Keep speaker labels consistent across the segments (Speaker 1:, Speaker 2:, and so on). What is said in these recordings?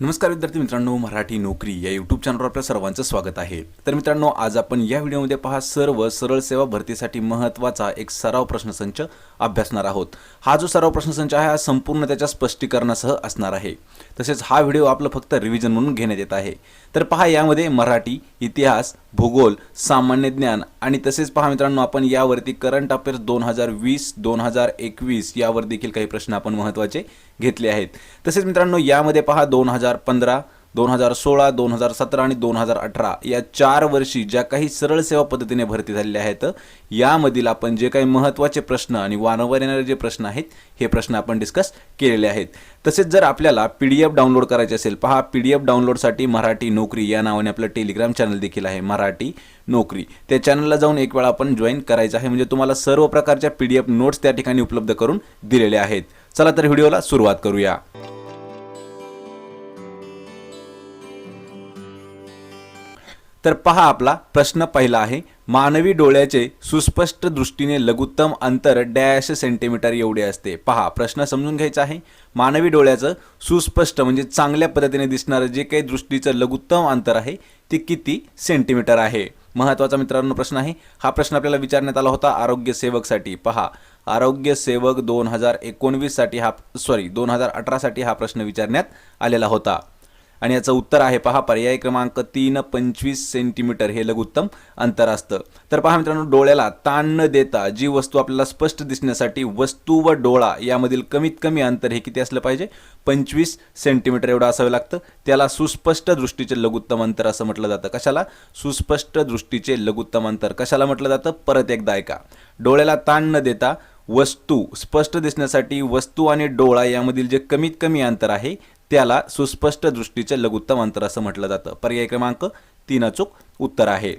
Speaker 1: नमस्कार विद्यार्थी मित्रांनो, मराठी नोकरी या यूट्यूब चॅनलवर आपल्या सर्वांचं स्वागत आहे। तर मित्रांनो, आज आपण या व्हिडिओमध्ये पहा सर्व सरळ सेवा भरतीसाठी महत्त्वाचा एक सराव प्रश्नसंच अभ्यासणार आहोत। हा जो सराव प्रश्नसंच आहे हा संपूर्ण त्याच्या स्पष्टीकरणासह असणार आहे। तसेच हा व्हिडिओ आपलं फक्त रिव्हिजन म्हणून घेण्यात येत आहे। तर पहा, यामध्ये मराठी, इतिहास, भूगोल, सामान्य ज्ञान आणि तसेच पहा मित्रांनो, आपण यावरती करंट अफेअर्स 2020 2021 यावर देखील काही प्रश्न आपण महत्त्वाचे घेतले आहेत। तसेच मित्रांनो, यामध्ये पहा 2015 2016 2017 आणि 2018 या 4 वर्षी ज्या काही सरळ सेवा पद्धतीने भरती झालेल्या आहेत, यामधील आपण जे काही महत्त्वाचे प्रश्न आणि वारंवार येणारे जे प्रश्न आहेत हे प्रश्न आपण डिस्कस केलेले आहेत। तसेच जर आपल्याला PDF डाउनलोड करायचे असेल, पहा PDF डाउनलोडसाठी मराठी नोकरी या नावाने आपलं टेलिग्राम चॅनल देखील आहे, मराठी नोकरी। त्या चॅनलला जाऊन एक वेळा आपण जॉईन करायचं आहे, म्हणजे तुम्हाला सर्व प्रकारच्या PDF नोट्स त्या ठिकाणी उपलब्ध करून दिलेले आहेत। चला तर व्हिडिओला सुरुवात करूया। तर पहा, आपला प्रश्न पहिला आहे, मानवी डोळ्याचे सुस्पष्ट दृष्टीने लघुत्तम अंतर डॅश सेंटीमीटर एवढे असते। पहा, प्रश्न समजून घ्यायचा आहे। मानवी डोळ्याचं सुस्पष्ट म्हणजे चांगल्या पद्धतीने दिसणारं जे काही दृष्टीचं लघुत्तम अंतर आहे ते किती सेंटीमीटर आहे। महत्त्वाचा मित्रांनो प्रश्न आहे। हा प्रश्न आपल्याला विचारण्यात आला होता आरोग्य सेवकसाठी। पहा, आरोग्य सेवक 2019 साठी 2018 साठी हा प्रश्न विचारण्यात आलेला होता आणि याचं उत्तर आहे पहा, पर्याय क्रमांक 3 25 सेंटीमीटर हे लघुत्तम अंतर असतं। तर पहा मित्रांनो, डोळ्याला ताण न देता जी वस्तू आपल्याला स्पष्ट दिसण्यासाठी वस्तू व डोळा यामधील कमीत कमी अंतर हे किती असलं पाहिजे, 25 सेंटीमीटर एवढं असावं लागतं। त्याला सुस्पष्ट दृष्टीचे लघुत्तम अंतर असं म्हटलं जातं। कशाला? सुस्पष्ट दृष्टीचे लघुत्तम अंतर कशाला म्हटलं जातं? परत एकदा ऐका। डोळ्याला ताण न देता वस्तू स्पष्ट दिसण्यासाठी वस्तू आणि डोळा यामधील जे कमीत कमी अंतर आहे त्याला सुस्पष्ट दृष्टीचे लघुत्तम अंतर असं म्हटलं जातं। पर्याय क्रमांक 3 अचूक उत्तर आहे।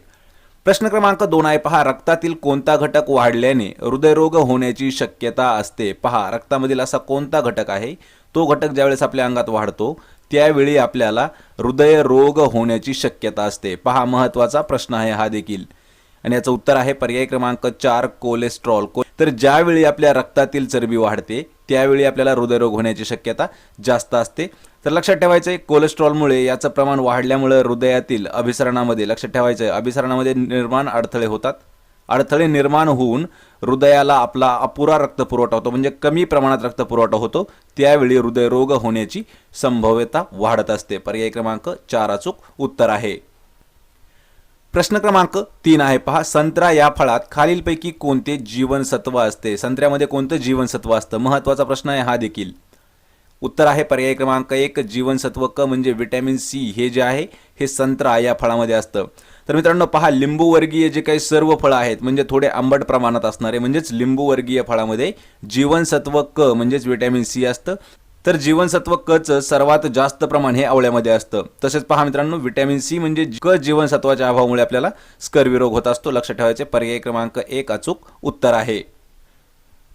Speaker 1: प्रश्न क्रमांक 2 आहे पहा, रक्तातील कोणता घटक वाढल्याने हृदयरोग होण्याची शक्यता असते? पहा, रक्तामधील असा कोणता घटक आहे, तो घटक ज्यावेळेस आपल्या अंगात वाढतो त्यावेळी आपल्याला हृदयरोग होण्याची शक्यता असते। पहा, महत्त्वाचा प्रश्न आहे हा देखील आणि याचं उत्तर आहे पर्याय क्रमांक 4 कोलेस्ट्रॉल। तर ज्यावेळी आपल्या रक्तातील चरबी वाढते त्यावेळी आपल्याला हृदयरोग होण्याची शक्यता जास्त असते। तर लक्षात ठेवायचं आहे, कोलेस्ट्रॉलमुळे याचं प्रमाण वाढल्यामुळे हृदयातील अभिसरणामध्ये, लक्षात ठेवायचं आहे, अभिसरणामध्ये निर्माण अडथळे होतात। अडथळे निर्माण होऊन हृदयाला आपला अपुरा रक्तपुरवठा होतो, म्हणजे कमी प्रमाणात रक्तपुरवठा होतो, त्यावेळी हृदयरोग होण्याची संभाव्यता वाढत असते। पर्याय क्रमांक 4 अचूक उत्तर आहे। प्रश्न क्रमांक 3 आहे पहा, संत्रा या फळात खालीलपैकी कोणते जीवनसत्व असते? संत्र्यामध्ये कोणतं जीवनसत्व असतं? महत्त्वाचा प्रश्न आहे हा देखील। उत्तर आहे पर्याय क्रमांक 1 जीवनसत्व क म्हणजे विटॅमिन सी हे जे आहे हे संत्रा या फळामध्ये असतं। तर मित्रांनो पहा, लिंबू वर्गीय जे काही सर्व फळं आहेत म्हणजे थोडे आंबट प्रमाणात असणारे म्हणजेच लिंबू वर्गीय फळामध्ये जीवनसत्व क म्हणजेच विटॅमिन सी असतं। तर जीवनसत्व क चं सर्वात जास्त प्रमाण हे आवळ्यामध्ये असतं। तसेच पहा मित्रांनो, विटॅमिन सी म्हणजे क जीवनसत्वाच्या अभावामुळे आपल्याला स्कर्वी रोग होत असतो। लक्षात ठेवायचे, पर्याय क्रमांक 1 अचूक उत्तर आहे।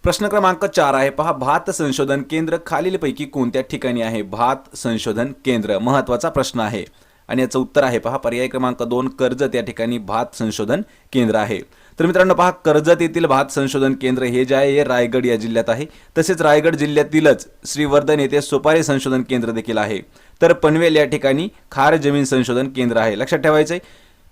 Speaker 1: प्रश्न क्रमांक 4 आहे पहा, भात संशोधन केंद्र खालीलपैकी कोणत्या ठिकाणी आहे? भात संशोधन केंद्र महत्त्वाचा प्रश्न आहे आणि याचं उत्तर आहे पहा, पर्याय क्रमांक 2 कर्जत या ठिकाणी भात संशोधन केंद्र आहे। तर मित्रांनो पहा, कर्जत येथील भात संशोधन केंद्र हे जे आहे हे रायगड या जिल्ह्यात आहे। तसेच रायगड जिल्ह्यातीलच श्रीवर्धन येथे सुपारी संशोधन केंद्र देखील आहे। तर पनवेल या ठिकाणी खार जमीन संशोधन केंद्र आहे। लक्षात ठेवायचं आहे,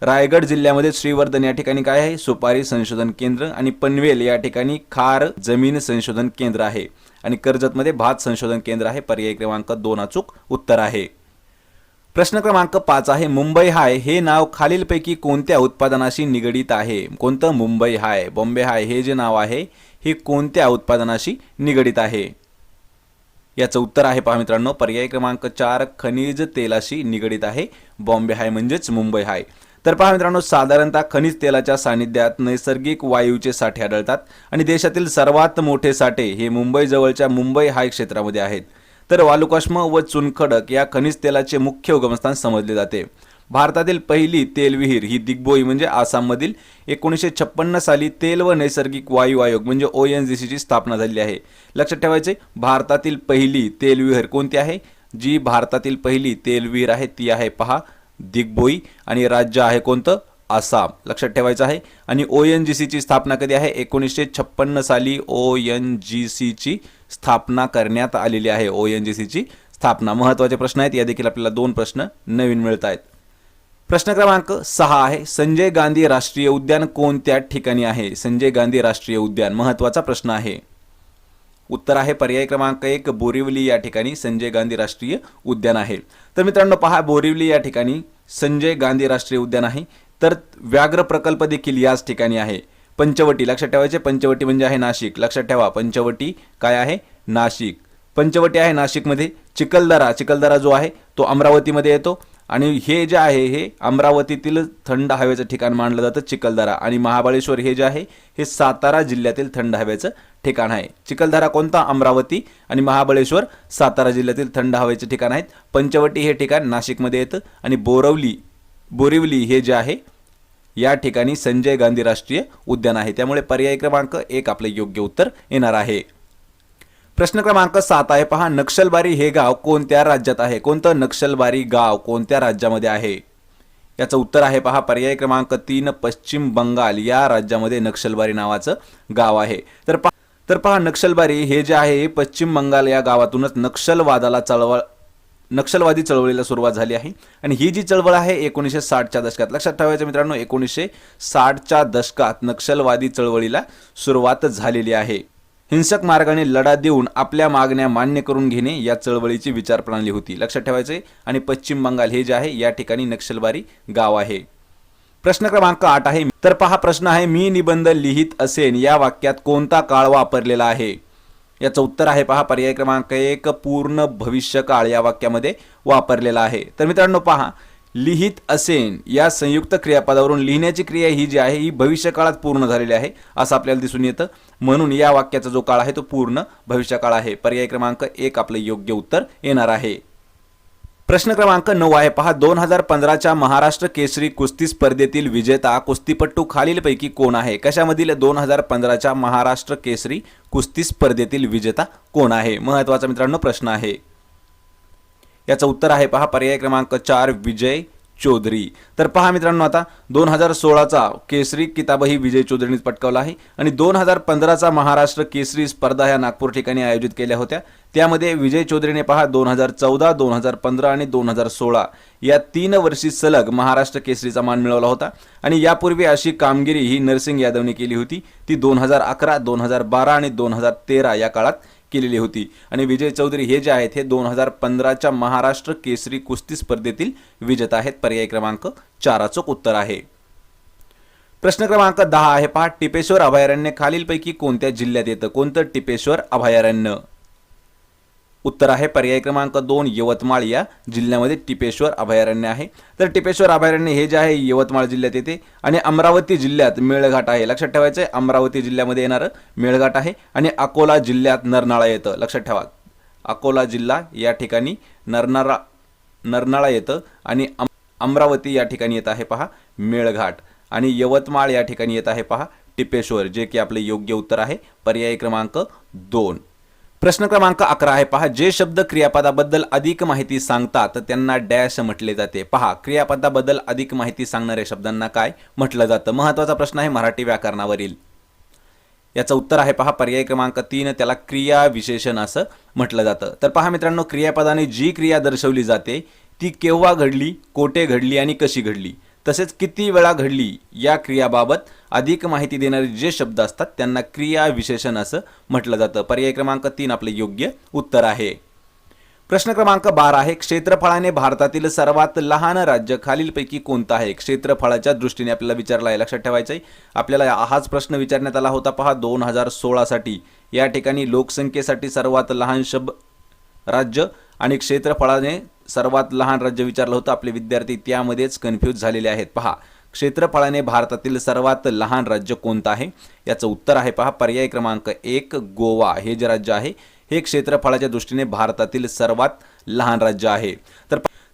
Speaker 1: रायगड जिल्ह्यामध्ये श्रीवर्धन या ठिकाणी काय आहे? सुपारी संशोधन केंद्र आणि पनवेल या ठिकाणी खार जमीन संशोधन केंद्र आहे आणि कर्जतमध्ये भात संशोधन केंद्र आहे। पर्याय क्रमांक 2 अचूक उत्तर आहे। प्रश्न क्रमांक 5 आहे, मुंबई हाय हे नाव खालीलपैकी कोणत्या उत्पादनाशी निगडित आहे? कोणतं? मुंबई हाय, बॉम्बे हाय हे जे नाव आहे हे कोणत्या उत्पादनाशी निगडित आहे? याचं उत्तर आहे पहा मित्रांनो, पर्याय क्रमांक 4 खनिज तेलाशी निगडित आहे बॉम्बे हाय म्हणजेच मुंबई हाय। तर पहा मित्रांनो, साधारणतः खनिज तेलाच्या सानिध्यात नैसर्गिक वायूचे साठे आढळतात आणि देशातील सर्वात मोठे साठे हे मुंबई जवळच्या मुंबई हाय क्षेत्रामध्ये आहेत। तर वालुकाष्म व चुनखडक या खनिज तेलाचे मुख्य उगमस्थान समजले जाते। भारतातील पहिली तेलविहीर ही दिग्बोई म्हणजे आसाममधील 1956 साली तेल व नैसर्गिक वायू आयोग म्हणजे ONGC ची स्थापना झाली आहे। लक्षात ठेवायचे, भारतातील पहिली तेलविहीर कोणती आहे? जी भारतातील पहिली तेलविहीर आहे ती आहे पहा दिग्बोई आणि राज्य आहे कोणतं? आसाम। लक्षात ठेवायचं आहे आणि ONGC ची स्थापना कधी आहे? 1956 साली ONGC ची स्थापना करण्यात आलेली आहे। ONGC ची स्थापना. महत्त्वाचे प्रश्न आहेत, या देखील आपल्याला 2 प्रश्न नवीन मिळत आहेत. प्रश्न क्रमांक 6 आहे, संजय गांधी राष्ट्रीय उद्यान कोणत्या ठिकाणी आहे? संजय गांधी राष्ट्रीय उद्यान महत्त्वाचा प्रश्न आहे. उत्तर आहे पर्याय क्रमांक 1 बोरिवली या ठिकाणी संजय गांधी राष्ट्रीय उद्यान आहे. तर मित्रांनो पहा, बोरिवली या ठिकाणी संजय गांधी राष्ट्रीय उद्यान आहे. तर व्याघ्र प्रकल्प देखील याच ठिकाणी आहे. पंचवटी लक्षात ठेवायचे, पंचवटी म्हणजे आहे नाशिक. लक्षात ठेवा, पंचवटी काय आहे? नाशिक. पंचवटी आहे नाशिकमध्ये. चिखलदरा जो आहे तो अमरावतीमध्ये येतो आणि हे जे आहे हे अमरावतीतील थंड हवेचं ठिकाण मानलं जातं चिखलदरा. आणि महाबळेश्वर हे जे आहे हे सातारा जिल्ह्यातील थंड हवेचं ठिकाण आहे. चिखलदरा कोणता? अमरावती. आणि महाबळेश्वर सातारा जिल्ह्यातील थंड हवेचे ठिकाण आहेत. पंचवटी हे ठिकाण नाशिकमध्ये येतं आणि बोरिवली हे जे आहे या ठिकाणी संजय गांधी राष्ट्रीय उद्यान आहे. त्यामुळे पर्याय क्रमांक 1 आपले योग्य उत्तर येणार आहे. प्रश्न क्रमांक 7 आहे पहा, नक्षलबारी हे गाव कोणत्या राज्यात आहे? कोणतं नक्षलबारी गाव कोणत्या राज्यामध्ये आहे? याचं उत्तर आहे पहा पर्याय क्रमांक 3 पश्चिम बंगाल या राज्यामध्ये नक्षलबारी नावाचं गाव आहे. तर पहा नक्षलबारी हे जे आहे पश्चिम बंगाल या गावातूनच नक्षलवादी चळवळीला सुरुवात झाली आहे. आणि ही जी चळवळ आहे 1960च्या दशकात, लक्षात ठेवायचं मित्रांनो, 1960च्या दशकात नक्षलवादी चळवळीला सुरुवात झालेली आहे. हिंसक मार्गाने लढा देऊन आपल्या मागण्या मान्य करून घेणे या चळवळीची विचारप्रणाली होती. लक्षात ठेवायचे. आणि पश्चिम बंगाल हे जे आहे या ठिकाणी नक्षलबारी गाव आहे. प्रश्न क्रमांक 8 आहे. तर पहा प्रश्न आहे, मी निबंध लिहित असेन या वाक्यात कोणता काळ वापरलेला आहे? याचं उत्तर आहे पहा पर्याय क्रमांक 1 पूर्ण भविष्यकाळ या वाक्यामध्ये वापरलेला आहे. तर मित्रांनो पहा, लिहित असेन या संयुक्त क्रियापदावरून लिहिण्याची क्रिया ही जी आहे ही भविष्यकाळात पूर्ण झालेली आहे असं आपल्याला दिसून येतं. म्हणून या वाक्याचा जो काळ आहे तो पूर्ण भविष्यकाळ आहे. पर्याय क्रमांक 1 आपलं योग्य उत्तर येणार आहे. प्रश्न क्रमांक 9 आहे पहा, 2015च्या महाराष्ट्र केसरी कुस्ती स्पर्धेतील विजेता कुस्तीपट्टू खालीलपैकी कोण आहे? कशामधील 2015च्या महाराष्ट्र केसरी कुस्ती स्पर्धेतील विजेता कोण आहे? महत्त्वाचा मित्रांनो प्रश्न आहे. याचं उत्तर आहे पहा पर्याय क्रमांक 4 विजय चौधरी. तर पहा मित्रांनो, आता 2016चा केसरी किताबही विजय चौधरीनेच पटकावला आहे. आणि 2015चा महाराष्ट्र केसरी स्पर्धा ह्या नागपूर ठिकाणी आयोजित केल्या होत्या. त्यामध्ये विजय चौधरीने पहा 2014, 2015 आणि 2016 या 3 वर्षी सलग महाराष्ट्र केसरीचा मान मिळवला होता. आणि यापूर्वी अशी कामगिरी ही नरसिंग यादवने केली होती. ती 2011, 2012 आणि 2013 या काळात केलेली होती. आणि विजय चौधरी हे जे आहेत हे 2015च्या महाराष्ट्र केसरी कुस्ती स्पर्धेतील विजेता आहेत. पर्याय क्रमांक 4 अचूक उत्तर आहे. प्रश्न क्रमांक 10 आहे पहा, टिपेश्वर अभयारण्य खालीलपैकी कोणत्या जिल्ह्यात येतं? कोणतं टिपेश्वर अभयारण्य? उत्तर आहे पर्याय क्रमांक 2 यवतमाळ या जिल्ह्यामध्ये टिपेश्वर अभयारण्य आहे. तर टिपेश्वर अभयारण्य हे जे आहे यवतमाळ जिल्ह्यात येते. आणि अमरावती जिल्ह्यात मेळघाट आहे. लक्षात ठेवायचं आहे, अमरावती जिल्ह्यामध्ये येणारं मेळघाट आहे. आणि अकोला जिल्ह्यात नरनाळा येतं. लक्षात ठेवा, अकोला जिल्हा या ठिकाणी नरनाळा येतं. आणि अमरावती या ठिकाणी येत आहे पहा मेळघाट. आणि यवतमाळ या ठिकाणी येत आहे पहा टिपेश्वर, जे की आपले योग्य उत्तर आहे पर्याय क्रमांक 2. प्रश्न क्रमांक 11 आहे पहा, जे शब्द क्रियापदाबद्दल अधिक माहिती सांगतात त्यांना डॅश म्हटले जाते. पहा, क्रियापदाबद्दल अधिक माहिती सांगणाऱ्या शब्दांना काय म्हटलं जातं? महत्त्वाचा प्रश्न आहे मराठी व्याकरणावरील. याचं उत्तर आहे पहा पर्याय क्रमांक 3 त्याला क्रिया विशेषण असं म्हटलं जातं. तर पहा मित्रांनो, क्रियापदाने जी क्रिया दर्शवली जाते ती केव्हा घडली, कोठे घडली आणि कशी घडली, तसेच किती वेळा घडली या क्रियाबाबत अधिक माहिती देणारे जे शब्द असतात त्यांना क्रिया विशेषण असं म्हटलं जातं. पर्याय क्रमांक 3 आपले योग्य उत्तर आहे. प्रश्न क्रमांक 12 आहे, क्षेत्रफळाने भारतातील सर्वात लहान राज्य खालीलपैकी कोणतं आहे? क्षेत्रफळाच्या दृष्टीने आपल्याला विचारला आहे. लक्षात ठेवायचं आहे, आपल्याला हाच प्रश्न विचारण्यात आला होता पहा 2016 साठी. या ठिकाणी लोकसंख्येसाठी सर्वात लहान राज्य आणि क्षेत्रफळाने सर्वात लहान राज्य विचारलं होतं. आपले विद्यार्थी त्यामध्येच कन्फ्यूज झालेले आहेत. पहा, क्षेत्रफळाने भारतातील सर्वात लहान राज्य कोणतं आहे? याचं उत्तर आहे पहा पर्याय क्रमांक 1 गोवा. हे जे राज्य आहे हे क्षेत्रफळाच्या दृष्टीने भारतातील सर्वात लहान राज्य आहे.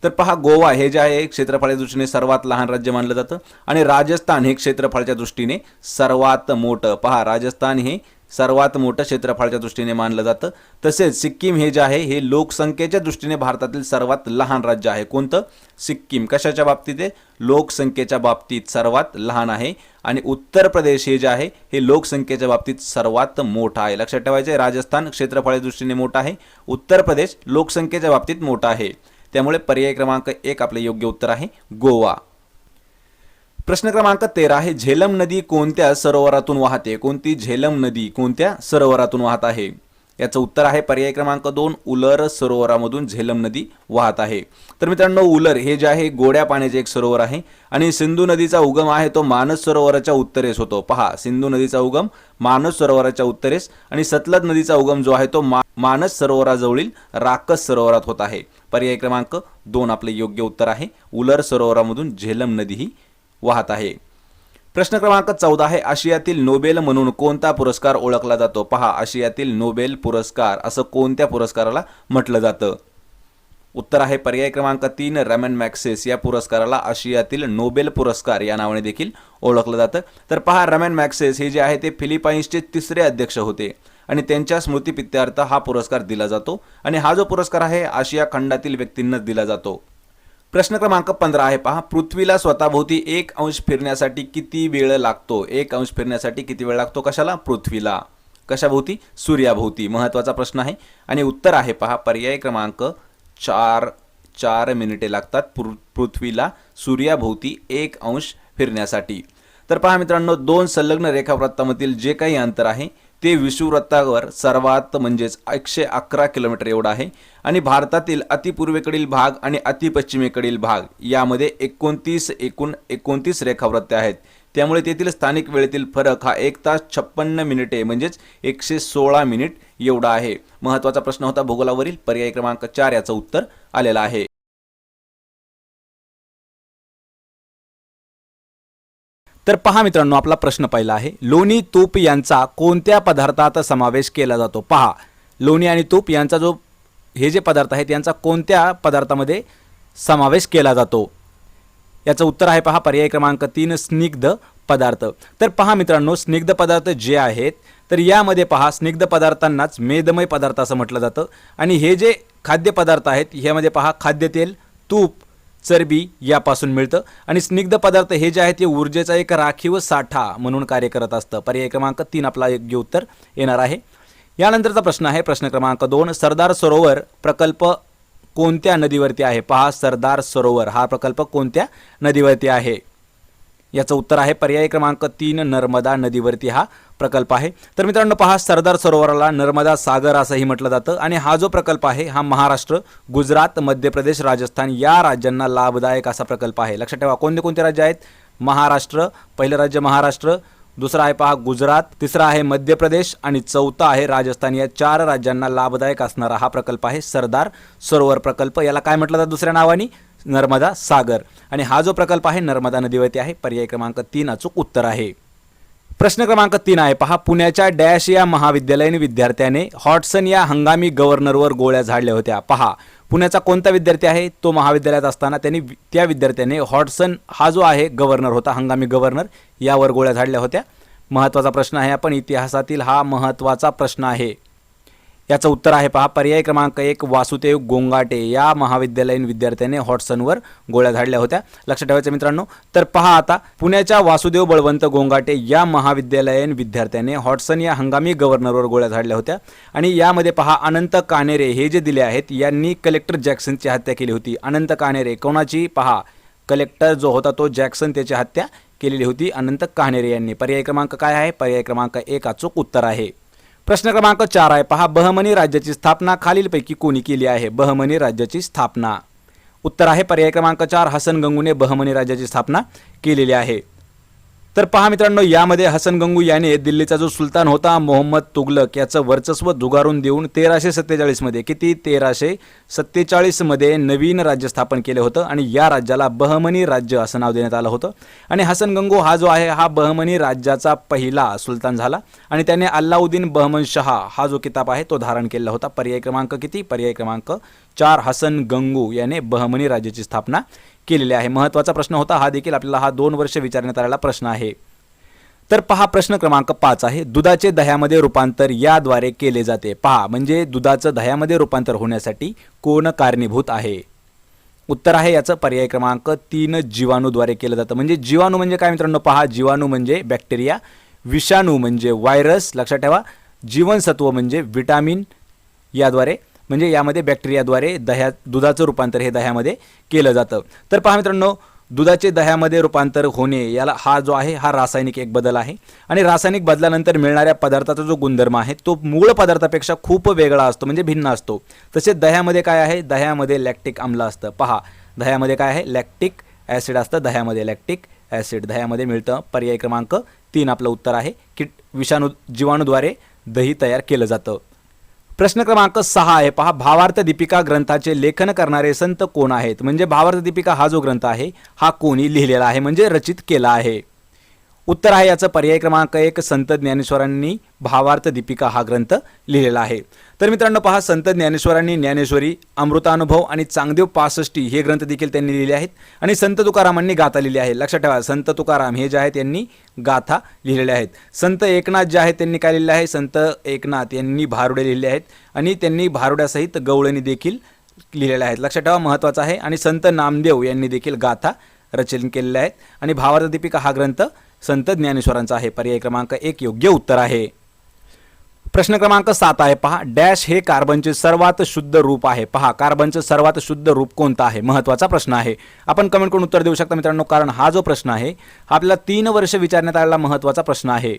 Speaker 1: तर पहा, गोवा हे जे आहे क्षेत्रफळाच्या दृष्टीने सर्वात लहान राज्य मानलं जातं. आणि राजस्थान हे क्षेत्रफळाच्या दृष्टीने सर्वात मोठं. पहा, राजस्थान हे सर्वात मोठं क्षेत्रफळाच्या दृष्टीने मानलं जातं. तसेच सिक्कीम हे जे आहे हे लोकसंख्येच्या दृष्टीने भारतातील सर्वात लहान राज्य आहे. कोणतं? सिक्कीम. कशाच्या बाबतीत आहे? लोकसंख्येच्या बाबतीत सर्वात लहान आहे. आणि उत्तर प्रदेश हे जे आहे हे लोकसंख्येच्या बाबतीत सर्वात मोठा आहे. लक्षात ठेवायचे, राजस्थान क्षेत्रफळाच्या दृष्टीने मोठा आहे, उत्तर प्रदेश लोकसंख्येच्या बाबतीत मोठा आहे. त्यामुळे पर्याय क्रमांक 1 आपले योग्य उत्तर आहे गोवा. प्रश्न क्रमांक 13 आहे, झेलम नदी कोणत्या सरोवरातून वाहते? कोणती झेलम नदी कोणत्या सरोवरातून वाहत आहे? याचं उत्तर आहे पर्याय क्रमांक 2 उलर सरोवरामधून झेलम नदी वाहत आहे. तर मित्रांनो, उलर हे जे आहे गोड्या पाण्याचे एक सरोवर आहे आणि सिंधू नदीचा उगम आहे तो मानस सरोवराच्या उत्तरेस होतो. पहा, सिंधू नदीचा उगम मानस सरोवराच्या उत्तरेस आणि सतलज नदीचा उगम जो आहे तो मानस सरोवराजवळील राकस सरोवरात होत आहे. पर्याय क्रमांक 2 आपले योग्य उत्तर आहे. उलर सरोवरामधून झेलम नदी ही वाहत आहे. प्रश्न क्रमांक 14 आहे, आशियातील नोबेल म्हणून कोणता पुरस्कार ओळखला जातो? पहा, आशियातील नोबेल पुरस्कार असं कोणत्या पुरस्काराला म्हटलं जातं? उत्तर आहे पर्याय क्रमांक 3 रमन मॅग्सेस. या पुरस्काराला आशियातील नोबेल पुरस्कार या नावाने देखील ओळखलं जातं. तर पहा, रमन मॅग्सेस हे जे आहे ते फिलिपाईन्सचे 3रे अध्यक्ष होते आणि त्यांच्या स्मृतिप्रित्यर्थ हा पुरस्कार दिला जातो आणि हा जो पुरस्कार आहे आशिया खंडातील व्यक्तींनाच दिला जातो. प्रश्न क्रमांक 15 आहे, पहा, पृथ्वीला स्वतःभोवती 1 अंश फिरण्यासाठी किती वेळ लागतो? 1 अंश फिरण्यासाठी किती वेळ लागतो? कशाला? पृथ्वीला. कशाभोवती? सूर्याभोवती. महत्त्वाचा प्रश्न आहे आणि उत्तर आहे पहा पर्याय क्रमांक 4 मिनिटे लागतात पृथ्वीला सूर्याभोवती 1 अंश फिरण्यासाठी. तर पहा मित्रांनो, 2 संलग्न रेखावृत्तामधील जे काही अंतर आहे ते विषुववृत्तावर सर्वात म्हणजेच 111 किलोमीटर एवढा आहे आणि भारतातील अतिपूर्वेकडील भाग आणि अतिपश्चिमेकडील भाग यामध्ये 29 रेखावृत्ते आहेत. त्यामुळे तेथील स्थानिक वेळेतील फरक हा 1 तास 56 मिनिटे म्हणजेच 116 मिनिट एवढा आहे. महत्त्वाचा प्रश्न होता भूगोलावरील. पर्याय क्रमांक 4 याचं उत्तर आलेलं आहे. तर पहा मित्रांनो, आपला प्रश्न पहिला आहे, लोणी तूप यांचा कोणत्या पदार्थात समावेश केला जातो? पहा, लोणी आणि तूप यांचा जो हे जे पदार्थ आहेत यांचा कोणत्या पदार्थामध्ये समावेश केला जातो? याचं उत्तर आहे पहा पर्याय क्रमांक 3 स्निग्ध पदार्थ. तर पहा मित्रांनो, स्निग्ध पदार्थ जे आहेत तर यामध्ये पहा स्निग्ध पदार्थांनाच मेदमय पदार्थ असं म्हटलं जातं आणि हे जे खाद्यपदार्थ आहेत यामध्ये पहा खाद्यतेल, तूप, चरबी यापासून मिळतं आणि स्निग्ध पदार्थ हे जे आहे ते ऊर्जेचा एक राखीव साठा म्हणून कार्य करत असतं. पर्याय क्रमांक 3 आपला योग्य उत्तर येणार आहे. यानंतरचा प्रश्न आहे प्रश्न क्रमांक 2, सरदार सरोवर प्रकल्प कोणत्या नदीवरती आहे? पहा, सरदार सरोवर हा प्रकल्प कोणत्या नदीवरती आहे? याचं उत्तर आहे पर्याय क्रमांक 3 नर्मदा नदीवरती हा प्रकल्प आहे. तर मित्रांनो पहा, सरदार सरोवराला नर्मदा सागर असंही म्हटलं जातं आणि हा जो प्रकल्प आहे हा महाराष्ट्र, गुजरात, मध्य प्रदेश, राजस्थान या राज्यांना लाभदायक असा प्रकल्प आहे. लक्षात ठेवा, कोणते कोणते राज्य आहेत? महाराष्ट्र, पहिलं राज्य महाराष्ट्र, दुसरा आहे पहा गुजरात, तिसरा आहे मध्य प्रदेश आणि चौथा आहे राजस्थान. या 4 राज्यांना लाभदायक असणारा हा प्रकल्प आहे सरदार सरोवर प्रकल्प. याला काय म्हटलं जातं दुसऱ्या नावाने? नर्मदा सागर. आणि हा जो प्रकल्प आहे नर्मदा नदीवरती आहे. पर्याय क्रमांक 3 अचूक उत्तर आहे. प्रश्न क्रमांक 3 आहे पहा, पुण्याच्या डॅश या महाविद्यालयीन विद्यार्थ्याने हॉटसन या हंगामी गव्हर्नरवर गोळ्या झाडल्या होत्या. पहा, पुण्याचा कोणता विद्यार्थी आहे तो महाविद्यालयात असताना त्यांनी त्या विद्यार्थ्याने हॉटसन हा जो आहे गव्हर्नर होता, हंगामी गव्हर्नर, यावर गोळ्या झाडल्या होत्या. महत्त्वाचा प्रश्न आहे, आपण इतिहासातील हा महत्त्वाचा प्रश्न आहे. याचं उत्तर आहे पहा पर्याय क्रमांक 1 वासुदेव गोंगाटे या महाविद्यालयीन विद्यार्थ्याने हॉटसनवर गोळ्या झाडल्या होत्या. लक्षात ठेवायचं मित्रांनो. तर पहा आता, पुण्याच्या वासुदेव बळवंत गोंगाटे या महाविद्यालयीन विद्यार्थ्याने हॉटसन या हंगामी गव्हर्नरवर गोळ्या झाडल्या होत्या आणि यामध्ये पहा अनंत कानेरे हे जे दिले आहेत यांनी कलेक्टर जॅक्सनची हत्या केली होती. अनंत कानेरे कोणाची? पहा, कलेक्टर जो होता तो जॅक्सन, त्याची हत्या केलेली होती अनंत कानेरे यांनी. पर्याय क्रमांक काय आहे? पर्याय क्रमांक 1 अचूक उत्तर आहे. प्रश्न क्रमांक 4 आहे पहा, बहमनी राज्याची स्थापना खालीलपैकी कोणी केली आहे? बहमनी राज्याची स्थापना. उत्तर आहे पर्याय क्रमांक 4 हसन गंगूने बहमनी राज्याची स्थापना केलेली आहे. तर पहा मित्रांनो, यामध्ये हसन गंगू याने दिल्लीचा जो सुलतान होता मोहम्मद तुगलक याचं वर्चस्व झुगारून देऊन 1347 मध्ये किती? 1347 मध्ये नवीन राज्य स्थापन केलं होतं आणि या राज्याला बहमनी राज्य असं नाव देण्यात आलं होतं. आणि हसन गंगू हा जो आहे हा बहमनी राज्याचा पहिला सुलतान झाला आणि त्याने अल्लाउद्दीन बहमन शहा हा जो किताब आहे तो धारण केला होता. पर्याय क्रमांक किती? पर्याय क्रमांक 4 हसन गंगू याने बहमनी राज्याची स्थापना केलेले आहे. महत्त्वाचा प्रश्न होता हा देखील आपल्याला, हा 2 वर्ष विचारण्यात आलेला प्रश्न आहे. तर पहा प्रश्न क्रमांक 5 आहे, दुधाचे दह्यामध्ये रूपांतर याद्वारे केले जाते. पहा म्हणजे दुधाचं दह्यामध्ये रूपांतर होण्यासाठी कोण कारणीभूत आहे? उत्तर आहे याचं पर्याय क्रमांक 3 जीवाणूद्वारे केलं जातं. म्हणजे जीवाणू म्हणजे काय मित्रांनो? पहा जीवाणू म्हणजे बॅक्टेरिया, विषाणू म्हणजे व्हायरस, लक्षात ठेवा, जीवनसत्व म्हणजे विटामिन याद्वारे म्हणजे यामध्ये बॅक्टेरियाद्वारे दुधाचं रूपांतर हे दह्यामध्ये केलं जातं. तर पहा मित्रांनो, दुधाचे दह्यामध्ये रूपांतर होणे याला हा जो आहे हा रासायनिक एक बदल आहे आणि रासायनिक बदलानंतर मिळणाऱ्या पदार्थाचा जो गुणधर्म आहे तो मूळ पदार्थापेक्षा खूप वेगळा असतो म्हणजे भिन्न असतो. तसेच दह्यामध्ये काय आहे? दह्यामध्ये लॅक्टिक आम्ल असतं. पहा दह्यामध्ये काय आहे? लॅक्टिक ॲसिड असतं. दह्यामध्ये लॅक्टिक ॲसिड दह्यामध्ये मिळतं. पर्याय क्रमांक 3 आपलं उत्तर आहे की जीवाणूद्वारे दही तयार केलं जातं. प्रश्न क्रमांक 6 आहे, पहा भावार्थ दीपिका ग्रंथाचे लेखन करणारे संत कोण आहेत? म्हणजे भावार्थ दीपिका हा जो ग्रंथ आहे हा कोणी लिहिलेला आहे म्हणजे रचित केला आहे? उत्तर आहे याचं पर्याय क्रमांक 1 संत ज्ञानेश्वरांनी भावार्थ दीपिका हा ग्रंथ लिहिलेला आहे. तर मित्रांनो पहा संत ज्ञानेश्वरांनी ज्ञानेश्वरी, अमृतानुभव आणि चांगदेव 65 हे ग्रंथ देखील त्यांनी लिहिले आहेत आणि संत तुकारामांनी गाथा लिहिली आहे. लक्षात ठेवा संत तुकाराम हे जे आहेत त्यांनी गाथा लिहिलेल्या आहेत. संत एकनाथ जे आहेत त्यांनी काय लिहिलं आहे? संत एकनाथ यांनी भारुडे लिहिले आहेत आणि त्यांनी भारुड्यासहित गवळणी देखील लिहिलेल्या आहेत. लक्षात ठेवा महत्त्वाचं आहे. आणि संत नामदेव यांनी देखील गाथा रचना केलेल्या आहेत आणि भावार्थ दीपिका हा ग्रंथ संत ज्ञानेश्वरांचा आहे. पर्याय क्रमांक 1 योग्य उत्तर आहे. प्रश्न क्रमांक 7 आहे, पहा डॅश हे कार्बनचे सर्वात शुद्ध रूप आहे. पहा कार्बनचं सर्वात शुद्ध रूप कोणतं आहे? महत्त्वाचा प्रश्न आहे. आपण कमेंट करून उत्तर देऊ शकता मित्रांनो, कारण हा जो प्रश्न आहे हा आपल्याला 3 वर्ष विचारण्यात आलेला महत्त्वाचा प्रश्न आहे.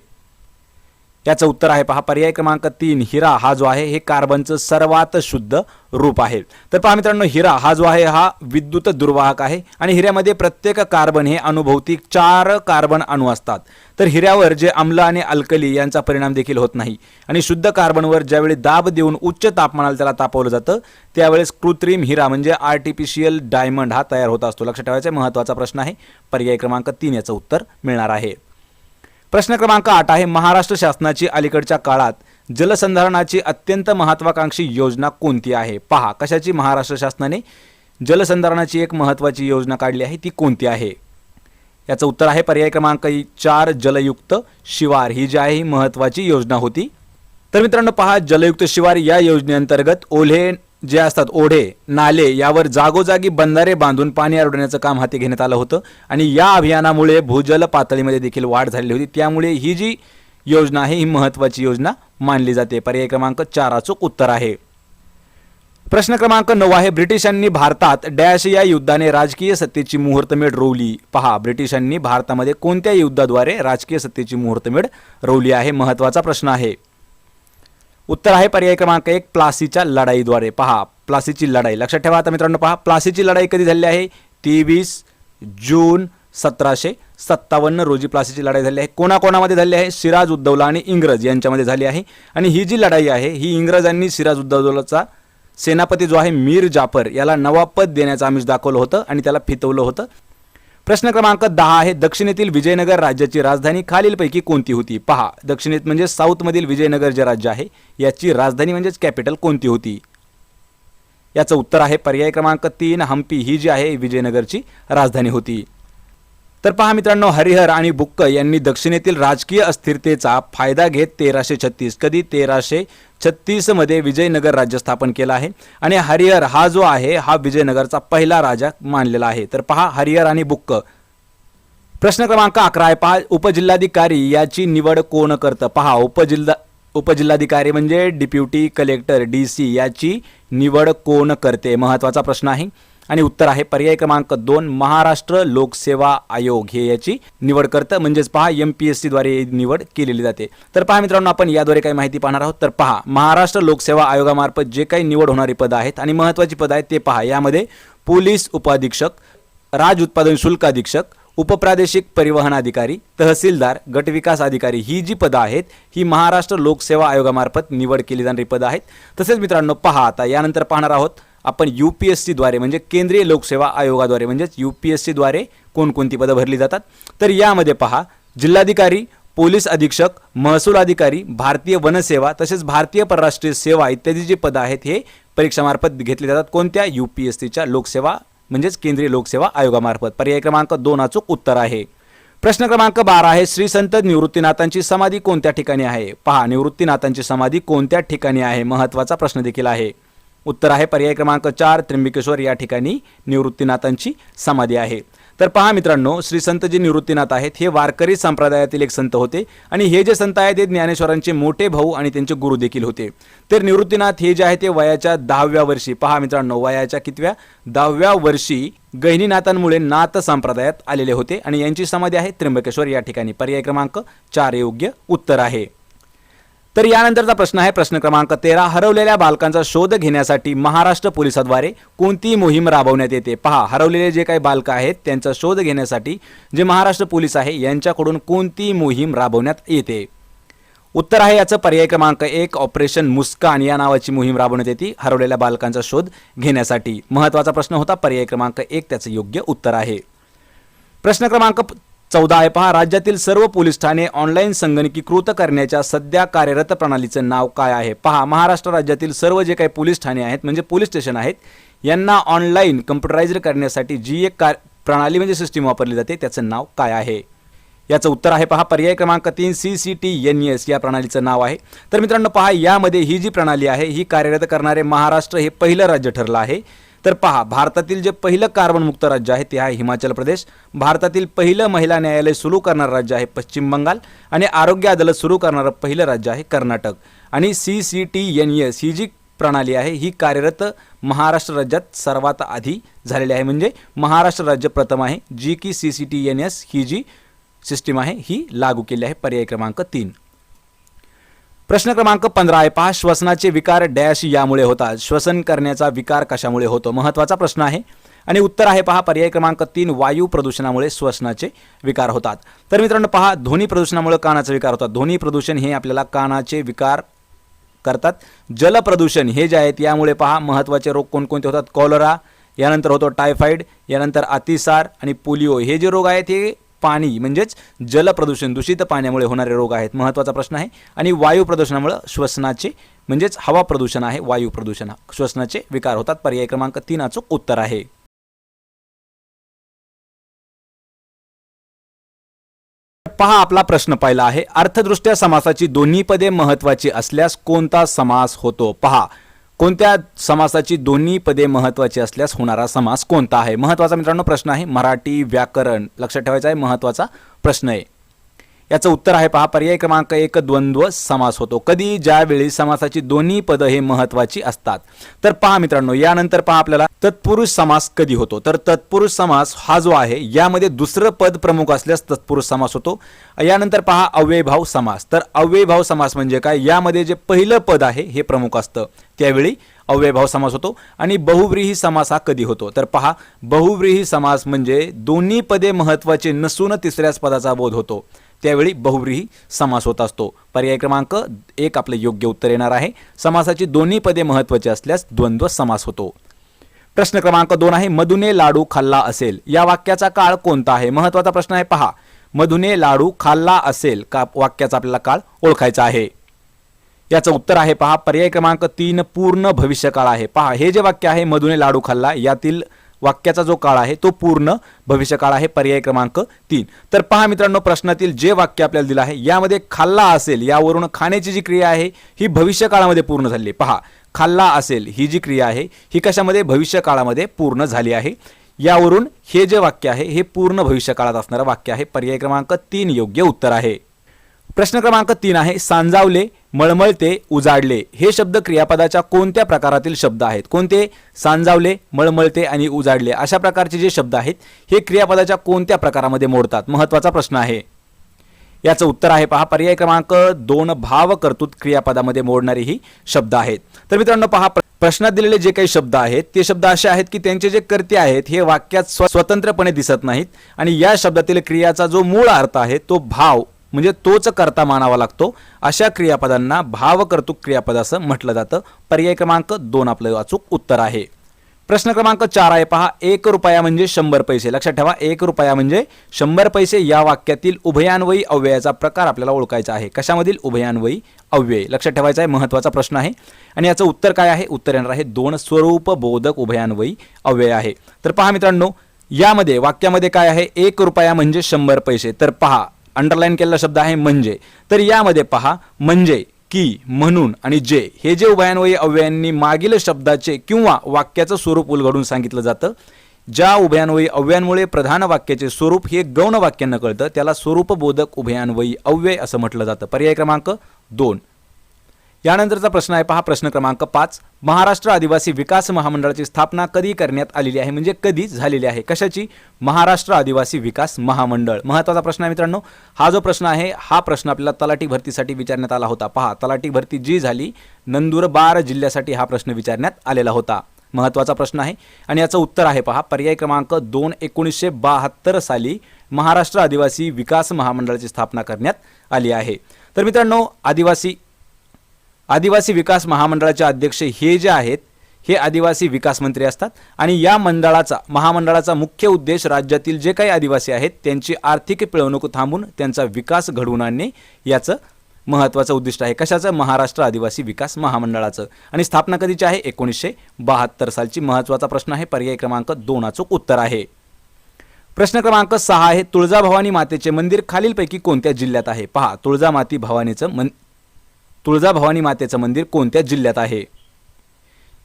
Speaker 1: याचं उत्तर आहे पहा पर्याय क्रमांक 3 हिरा हा जो आहे हे कार्बनचं सर्वात शुद्ध रूप आहे. तर पहा मित्रांनो हिरा हा जो आहे हा विद्युत दुर्वाहक आहे आणि हिऱ्यामध्ये प्रत्येक कार्बन हे अणुभोवती 4 कार्बन अणू असतात. तर हिऱ्यावर जे आम्ल आणि अल्कली यांचा परिणाम देखील होत नाही आणि शुद्ध कार्बनवर ज्यावेळी दाब देऊन उच्च तापमानाला त्याला तापवलं जातं त्यावेळेस कृत्रिम हिरा म्हणजे आर्टिफिशियल डायमंड हा तयार होत असतो. लक्षात ठेवायचा महत्त्वाचा प्रश्न आहे. पर्याय क्रमांक 3 याचं उत्तर मिळणार आहे. प्रश्न क्रमांक 8 आहे, महाराष्ट्र शासनाची अलीकडच्या काळात जलसंधारणाची अत्यंत महत्त्वाकांक्षी योजना कोणती आहे? पहा कशाची महाराष्ट्र शासनाने जलसंधारणाची एक महत्त्वाची योजना काढली आहे ती कोणती आहे? याचं उत्तर आहे पर्याय क्रमांक 4 जलयुक्त शिवार ही जी आहे ही महत्त्वाची योजना होती. तर मित्रांनो पहा जलयुक्त शिवार या योजनेअंतर्गत ओढे जे असतात ओढे नाले यावर जागोजागी बंधारे बांधून पाणी अडवण्याचं काम हाती घेण्यात आलं होतं आणि या अभियानामुळे भूजल पातळीमध्ये देखील वाढ झालेली होती. त्यामुळे ही जी योजना आहे ही महत्त्वाची योजना मानली जाते. पर्याय क्रमांक 4 अचूक उत्तर आहे. प्रश्न क्रमांक 9 आहे, ब्रिटिशांनी भारतात डॅश या युद्धाने राजकीय सत्तेची मुहूर्तमेढ रोवली. पहा ब्रिटिशांनी भारतामध्ये कोणत्या युद्धाद्वारे राजकीय सत्तेची मुहूर्तमेढ रोवली आहे? महत्त्वाचा प्रश्न आहे. उत्तर आहे पर्याय क्रमांक 1 प्लासीच्या लढाईद्वारे. पहा प्लासीची लढाई लक्षात ठेवा. आता मित्रांनो पहा प्लासीची लढाई कधी झाली आहे? 23 जून 1757 रोजी प्लासीची लढाई झाली आहे. कोणाकोणामध्ये झाली आहे? सिराज उद्दौला आणि इंग्रज यांच्यामध्ये झाली आहे आणि ही जी लढाई आहे ही इंग्रजांनी सिराज उद्दौलाचा सेनापती जो आहे मीर जाफर याला नवाब पद देण्याचं आमिष दाखवलं होतं आणि त्याला फितवलं होतं. प्रश्न क्रमांक 10 आहे, दक्षिणेतील विजयनगर राज्याची राजधानी खालीलपैकी कोणती होती? पहा दक्षिणेत म्हणजे साऊथमधील विजयनगर जे राज्य आहे याची राजधानी म्हणजेच कॅपिटल कोणती होती? याचं उत्तर आहे पर्याय क्रमांक 3 हम्पी ही जी आहे विजयनगरची राजधानी होती. तर पहा मित्रांनो हरिहर आणि बुक्क यांनी दक्षिणेतील राजकीय अस्थिरतेचा फायदा घेत 1336 कधी 1336 मध्ये विजयनगर राज्य स्थापन केलं आहे आणि हरिहर हा जो आहे हा विजयनगरचा पहिला राजा मानलेला आहे. तर पहा हरिहर आणि बुक्क. प्रश्न क्रमांक 11 आहे, पहा उपजिल्हाधिकारी याची निवड कोण करतं? पहा उपजिल्हाधिकारी म्हणजे डिप्युटी कलेक्टर DC याची निवड कोण करते? महत्त्वाचा प्रश्न आहे आणि उत्तर आहे पर्याय क्रमांक 2 महाराष्ट्र लोकसेवा आयोग हे याची निवड करतं म्हणजेच पहा MPSC द्वारे निवड केलेली जाते. तर पहा मित्रांनो आपण याद्वारे काही माहिती पाहणार आहोत. तर पहा महाराष्ट्र लोकसेवा आयोगामार्फत जे काही निवड होणारी पदं आहेत आणि महत्त्वाची पदं आहेत ते पहा यामध्ये पोलीस उपाधीक्षक, राज उत्पादन शुल्क अधीक्षक, उपप्रादेशिक परिवहन अधिकारी, तहसीलदार, गटविकास अधिकारी ही जी पदं आहेत ही महाराष्ट्र लोकसेवा आयोगामार्फत निवड केली जाणारी पदं आहेत. तसेच मित्रांनो पहा आता यानंतर पाहणार आहोत आपण UPSC द्वारे म्हणजे केंद्रीय लोकसेवा आयोगाद्वारे म्हणजेच UPSC द्वारे कोणकोणती पदं भरली जातात. तर यामध्ये पहा जिल्हाधिकारी, पोलीस अधीक्षक, महसूल अधिकारी, भारतीय वनसेवा तसेच भारतीय परराष्ट्रीय सेवा इत्यादी जी पदं आहेत हे परीक्षामार्फत घेतली जातात. कोणत्या? UPSCच्या लोकसेवा म्हणजेच केंद्रीय लोकसेवा आयोगामार्फत. पर्याय क्रमांक 2 अचूक उत्तर आहे. प्रश्न क्रमांक 12 आहे, श्री संत निवृत्तीनाथांची समाधी कोणत्या ठिकाणी आहे? पहा, निवृत्तीनाथांची समाधी कोणत्या ठिकाणी आहे? महत्त्वाचा प्रश्न देखील आहे. उत्तर आहे पर्याय क्रमांक 4, त्र्यंबकेश्वर या ठिकाणी निवृत्तीनाथांची समाधी आहे. तर पहा मित्रांनो, श्री संत जे निवृत्तीनाथ आहेत हे वारकरी संप्रदायातील एक संत होते आणि हे जे संत आहेत ते ज्ञानेश्वरांचे मोठे भाऊ आणि त्यांचे गुरु देखील होते. तर निवृत्तीनाथ हे जे आहे ते वयाच्या 10व्या वर्षी, पहा मित्रांनो, वयाच्या कितव्या 10व्या वर्षी गहिनीनाथांमुळे नाथ संप्रदायात आलेले होते आणि यांची समाधी आहे त्र्यंबकेश्वर या ठिकाणी. पर्याय क्रमांक 4 योग्य उत्तर आहे. तर यानंतरचा प्रश्न आहे प्रश्न क्रमांक 13, हरवलेल्या बालकांचा शोध घेण्यासाठी महाराष्ट्र पोलिसांद्वारे कोणती मोहीम राबवण्यात येते? पहा, हरवलेले जे काही बालक आहेत त्यांचा शोध घेण्यासाठी जे महाराष्ट्र पोलीस आहे यांच्याकडून कोणती मोहीम राबवण्यात येते? उत्तर आहे याचं पर्याय क्रमांक 1, ऑपरेशन मुस्कान या नावाची मोहीम राबवण्यात येते हरवलेल्या बालकांचा शोध घेण्यासाठी. महत्त्वाचा प्रश्न होता, पर्याय क्रमांक 1 त्याचं योग्य उत्तर आहे. प्रश्न क्रमांक 14 आहे, पहा, राज्यातील सर्व पोलीस ठाणे ऑनलाईन संगणकीकृत करण्याच्या सध्या कार्यरत प्रणालीचं नाव काय आहे? पहा, महाराष्ट्र राज्यातील सर्व जे काही पोलीस ठाणे आहेत म्हणजे पोलीस स्टेशन आहेत यांना ऑनलाईन कम्प्युटराइज्ड करण्यासाठी जी एक प्रणाली म्हणजे सिस्टीम वापरली जाते त्याचं नाव काय आहे? याचं उत्तर आहे पहा पर्याय क्रमांक 3, CCTNS या प्रणालीचं नाव आहे. तर मित्रांनो पहा, यामध्ये ही जी प्रणाली आहे ही कार्यरत करणारे महाराष्ट्र हे पहिलं राज्य ठरलं आहे. तर पहा, भारतातील जे पहिलं कार्बन मुक्त राज्य आहे ते आहे हिमाचल प्रदेश, भारतातील पहिलं महिला न्यायालय सुरू करणारं राज्य आहे पश्चिम बंगाल आणि आरोग्य अदालत सुरू करणारं पहिलं राज्य आहे कर्नाटक. आणि CCTNS ही जी प्रणाली आहे ही कार्यरत महाराष्ट्र राज्यात सर्वात आधी झालेली आहे, म्हणजे महाराष्ट्र राज्य प्रथम आहे जी की CCTNS ही जी सिस्टीम आहे ही लागू केली आहे. पर्याय क्रमांक 3. प्रश्न क्रमांक 15 आहे, पहा, श्वसनाचे विकार डॅश यामुळे होतात. श्वसन करण्याचा विकार कशामुळे होतो? महत्त्वाचा प्रश्न आहे आणि उत्तर आहे पहा पर्याय क्रमांक 3, वायू प्रदूषणामुळे श्वसनाचे विकार होतात. तर मित्रांनो पहा, ध्वनी प्रदूषणामुळे कानाचे विकार होतात. ध्वनी प्रदूषण हे आपल्याला कानाचे विकार करतात. जल प्रदूषण हे जे आहेत यामुळे पहा महत्त्वाचे रोग कोणकोणते होतात? कॉलरा, यानंतर होतो टायफॉइड, यानंतर अतिसार आणि पोलिओ. हे जे रोग आहेत हे पाणी म्हणजेच जलप्रदूषण दूषित पाण्यामुळे होणारे रोग आहेत. महत्त्वाचा प्रश्न आहे. आणि वायू प्रदूषणामुळे श्वसनाचे म्हणजेच हवा प्रदूषण आहे वायू प्रदूषण, श्वसनाचे विकार होतात. पर्याय क्रमांक 3 अचूक उत्तर आहे. पहा, आपला प्रश्न पहिला आहे, अर्थदृष्ट्या समासाची दोन्ही पदे महत्त्वाची असल्यास कोणता समास होतो? पहा, कोणत्या समासाची दोन्ही पदे महत्त्वाची असल्यास होणारा समास कोणता आहे? महत्त्वाचा मित्रांनो प्रश्न आहे. मराठी व्याकरण लक्षात ठेवायचा आहे, महत्त्वाचा प्रश्न आहे. याचं उत्तर आहे पहा पर्याय क्रमांक 1, द्वंद्व समास होतो. कधी? ज्यावेळी समासाची दोन्ही पदं हे महत्त्वाची असतात. तर पहा मित्रांनो, यानंतर पहा आपल्याला तत्पुरुष समास कधी होतो? तर तत्पुरुष समास हा जो आहे यामध्ये दुसरं पद प्रमुख असल्यास तत्पुरुष समास होतो. यानंतर पहा अव्ययभाव समास. तर अव्ययभाव समास म्हणजे काय? यामध्ये जे पहिलं पद आहे हे प्रमुख असतं त्यावेळी अव्ययभाव समास होतो. आणि बहुव्रीही समास हा कधी होतो? तर पहा, बहुव्रीही समास म्हणजे दोन्ही पदे महत्त्वाचे नसून तिसऱ्याच पदाचा बोध होतो त्यावेळी बहुव्रीही समास होत असतो. पर्याय क्रमांक 1 आपलं योग्य उत्तर येणार आहे. समासाची दोन्ही पदे महत्त्वाची असल्यास द्वंद्व समास होतो. प्रश्न क्रमांक 2 आहे, मधुने लाडू खाल्ला असेल या वाक्याचा काळ कोणता आहे? महत्त्वाचा प्रश्न आहे. पहा, मधुने लाडू खाल्ला असेल का वाक्याचा आपल्याला काळ ओळखायचा आहे. याचं उत्तर आहे पहा पर्याय क्रमांक 3, पूर्ण भविष्यकाळ आहे. पहा, हे जे वाक्य आहे मधुने लाडू खाल्ला यातील वाक्याचा जो काळ आहे तो पूर्ण भविष्यकाळ आहे. पर्याय क्रमांक 3. तर पहा मित्रांनो, प्रश्नातील जे वाक्य आपल्याला दिलं आहे यामध्ये खाल्ला असेल यावरून खाण्याची जी क्रिया आहे ही भविष्यकाळामध्ये पूर्ण झाली. पहा, खाल्ला असेल ही जी क्रिया आहे ही कशामध्ये? भविष्यकाळामध्ये पूर्ण झाली आहे. यावरून हे जे वाक्य आहे हे पूर्ण भविष्यकाळात असणारं वाक्य आहे. पर्याय क्रमांक 3 योग्य उत्तर आहे. प्रश्न क्रमांक 3 आहे, सांजावले, मळमळते, उजाडले हे शब्द क्रियापदाच्या कोणत्या प्रकारातील शब्द आहेत? कोणते? सांजावले, मळमळते आणि उजाडले अशा प्रकारचे जे शब्द आहेत हे क्रियापदाच्या कोणत्या प्रकारामध्ये मोडतात? महत्त्वाचा प्रश्न आहे. याचं उत्तर आहे पहा पर्याय क्रमांक 2, भाव कर्तृत्व क्रियापदामध्ये मोडणारे ही शब्द आहेत. तर मित्रांनो पहा, प्रश्नात दिलेले जे काही शब्द आहेत ते शब्द असे आहेत की त्यांचे जे कर्ते आहेत हे वाक्यात स्वतंत्रपणे दिसत नाहीत आणि या शब्दातील क्रियाचा जो मूळ अर्थ आहे तो भाव म्हणजे तोच कर्ता मानावा लागतो. अशा क्रियापदांना भावकर्तृक क्रियापद असं म्हटलं जातं. पर्याय क्रमांक 2 आपलं अचूक उत्तर आहे. प्रश्न क्रमांक 4 आहे पहा, 1 रुपया म्हणजे 100 पैसे. लक्षात ठेवा, 1 रुपया म्हणजे 100 पैसे या वाक्यातील उभयान्वयी अव्ययाचा प्रकार आपल्याला ओळखायचा आहे. कशामधील? उभयान्वयी अव्यय. लक्षात ठेवायचा आहे, महत्त्वाचा प्रश्न आहे. आणि याचं उत्तर काय आहे? उत्तर येणार आहे 2, स्वरूप बोधक उभयान्वयी अव्यय आहे. तर पहा मित्रांनो,
Speaker 2: यामध्ये वाक्यामध्ये काय आहे, 1 रुपया म्हणजे 100 पैसे. तर पहा अंडरलाईन केलेला शब्द आहे म्हणजे. तर यामध्ये पहा म्हणजे, की, म्हणून आणि जे हे जे उभयान्वयी अव्ययांनी मागील शब्दाचे किंवा वाक्याचं स्वरूप उलगडून सांगितलं जातं. ज्या उभयान्वयी अव्ययांमुळे प्रधान वाक्याचे स्वरूप हे गौण वाक्यानं कळतं त्याला स्वरूपबोधक उभयान्वयी अव्यय असं म्हटलं जातं. पर्याय क्रमांक 2. यानंतरचा प्रश्न आहे पहा, प्रश्न क्रमांक 5. महाराष्ट्र आदिवासी विकास महामंडळाची स्थापना कधी करण्यात आलेली आहे, म्हणजे कधी झालेली आहे. कशाची? महाराष्ट्र आदिवासी विकास महामंडळ. महत्त्वाचा प्रश्न आहे मित्रांनो. हा जो प्रश्न आहे हा प्रश्न आपल्याला तलाठी भरतीसाठी विचारण्यात आला होता. पहा तलाठी भरती जी झाली नंदुरबार जिल्ह्यासाठी हा प्रश्न विचारण्यात आलेला होता. महत्त्वाचा प्रश्न आहे आणि याचं उत्तर आहे पहा पर्याय क्रमांक 2. 1972 साली महाराष्ट्र आदिवासी विकास महामंडळाची स्थापना करण्यात आली आहे. तर मित्रांनो आदिवासी विकास महामंडळाचे अध्यक्ष हे जे आहेत हे आदिवासी विकास मंत्री असतात आणि या महामंडळाचा मुख्य उद्देश राज्यातील जे काही आदिवासी आहेत त्यांची आर्थिक पिळवणूक थांबून त्यांचा विकास घडवून आणणे याचं महत्त्वाचं उद्दिष्ट आहे. कशाचं? महाराष्ट्र आदिवासी विकास महामंडळाचं. आणि स्थापना कधीची आहे? 1972 सालची. महत्त्वाचा प्रश्न आहे. पर्याय क्रमांक 2 अचूक उत्तर आहे. प्रश्न क्रमांक 6 आहे, तुळजाभवानी मातेचे मंदिर खालीलपैकी कोणत्या जिल्ह्यात आहे? पहा तुळजाभवानी मातेचं मंदिर कोणत्या जिल्ह्यात आहे?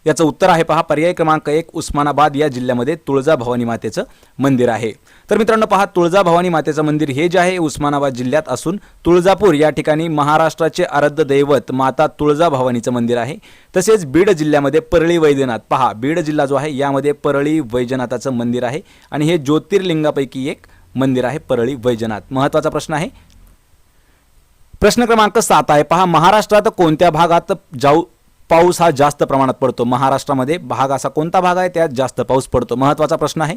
Speaker 2: याचं उत्तर आहे पहा पर्याय क्रमांक 1. उस्मानाबाद या जिल्ह्यामध्ये तुळजाभवानी मातेचं मंदिर आहे. तर मित्रांनो पहा तुळजाभवानी मातेचं मंदिर हे जे आहे उस्मानाबाद जिल्ह्यात असून तुळजापूर या ठिकाणी महाराष्ट्राचे आराध्य दैवत माता तुळजाभवानीचं मंदिर आहे. तसेच बीड जिल्ह्यामध्ये परळी वैजनाथ, पहा बीड जिल्हा जो आहे यामध्ये परळी वैजनाथाचं मंदिर आहे आणि हे ज्योतिर्लिंगापैकी एक मंदिर आहे परळी वैजनाथ. महत्त्वाचा प्रश्न आहे. प्रश्न क्रमांक 7 आहे पहा, महाराष्ट्रात कोणत्या भागात पाऊस हा जास्त प्रमाणात पडतो? महाराष्ट्रामध्ये भाग असा कोणता भाग आहे त्यात जास्त पाऊस पडतो? महत्त्वाचा प्रश्न आहे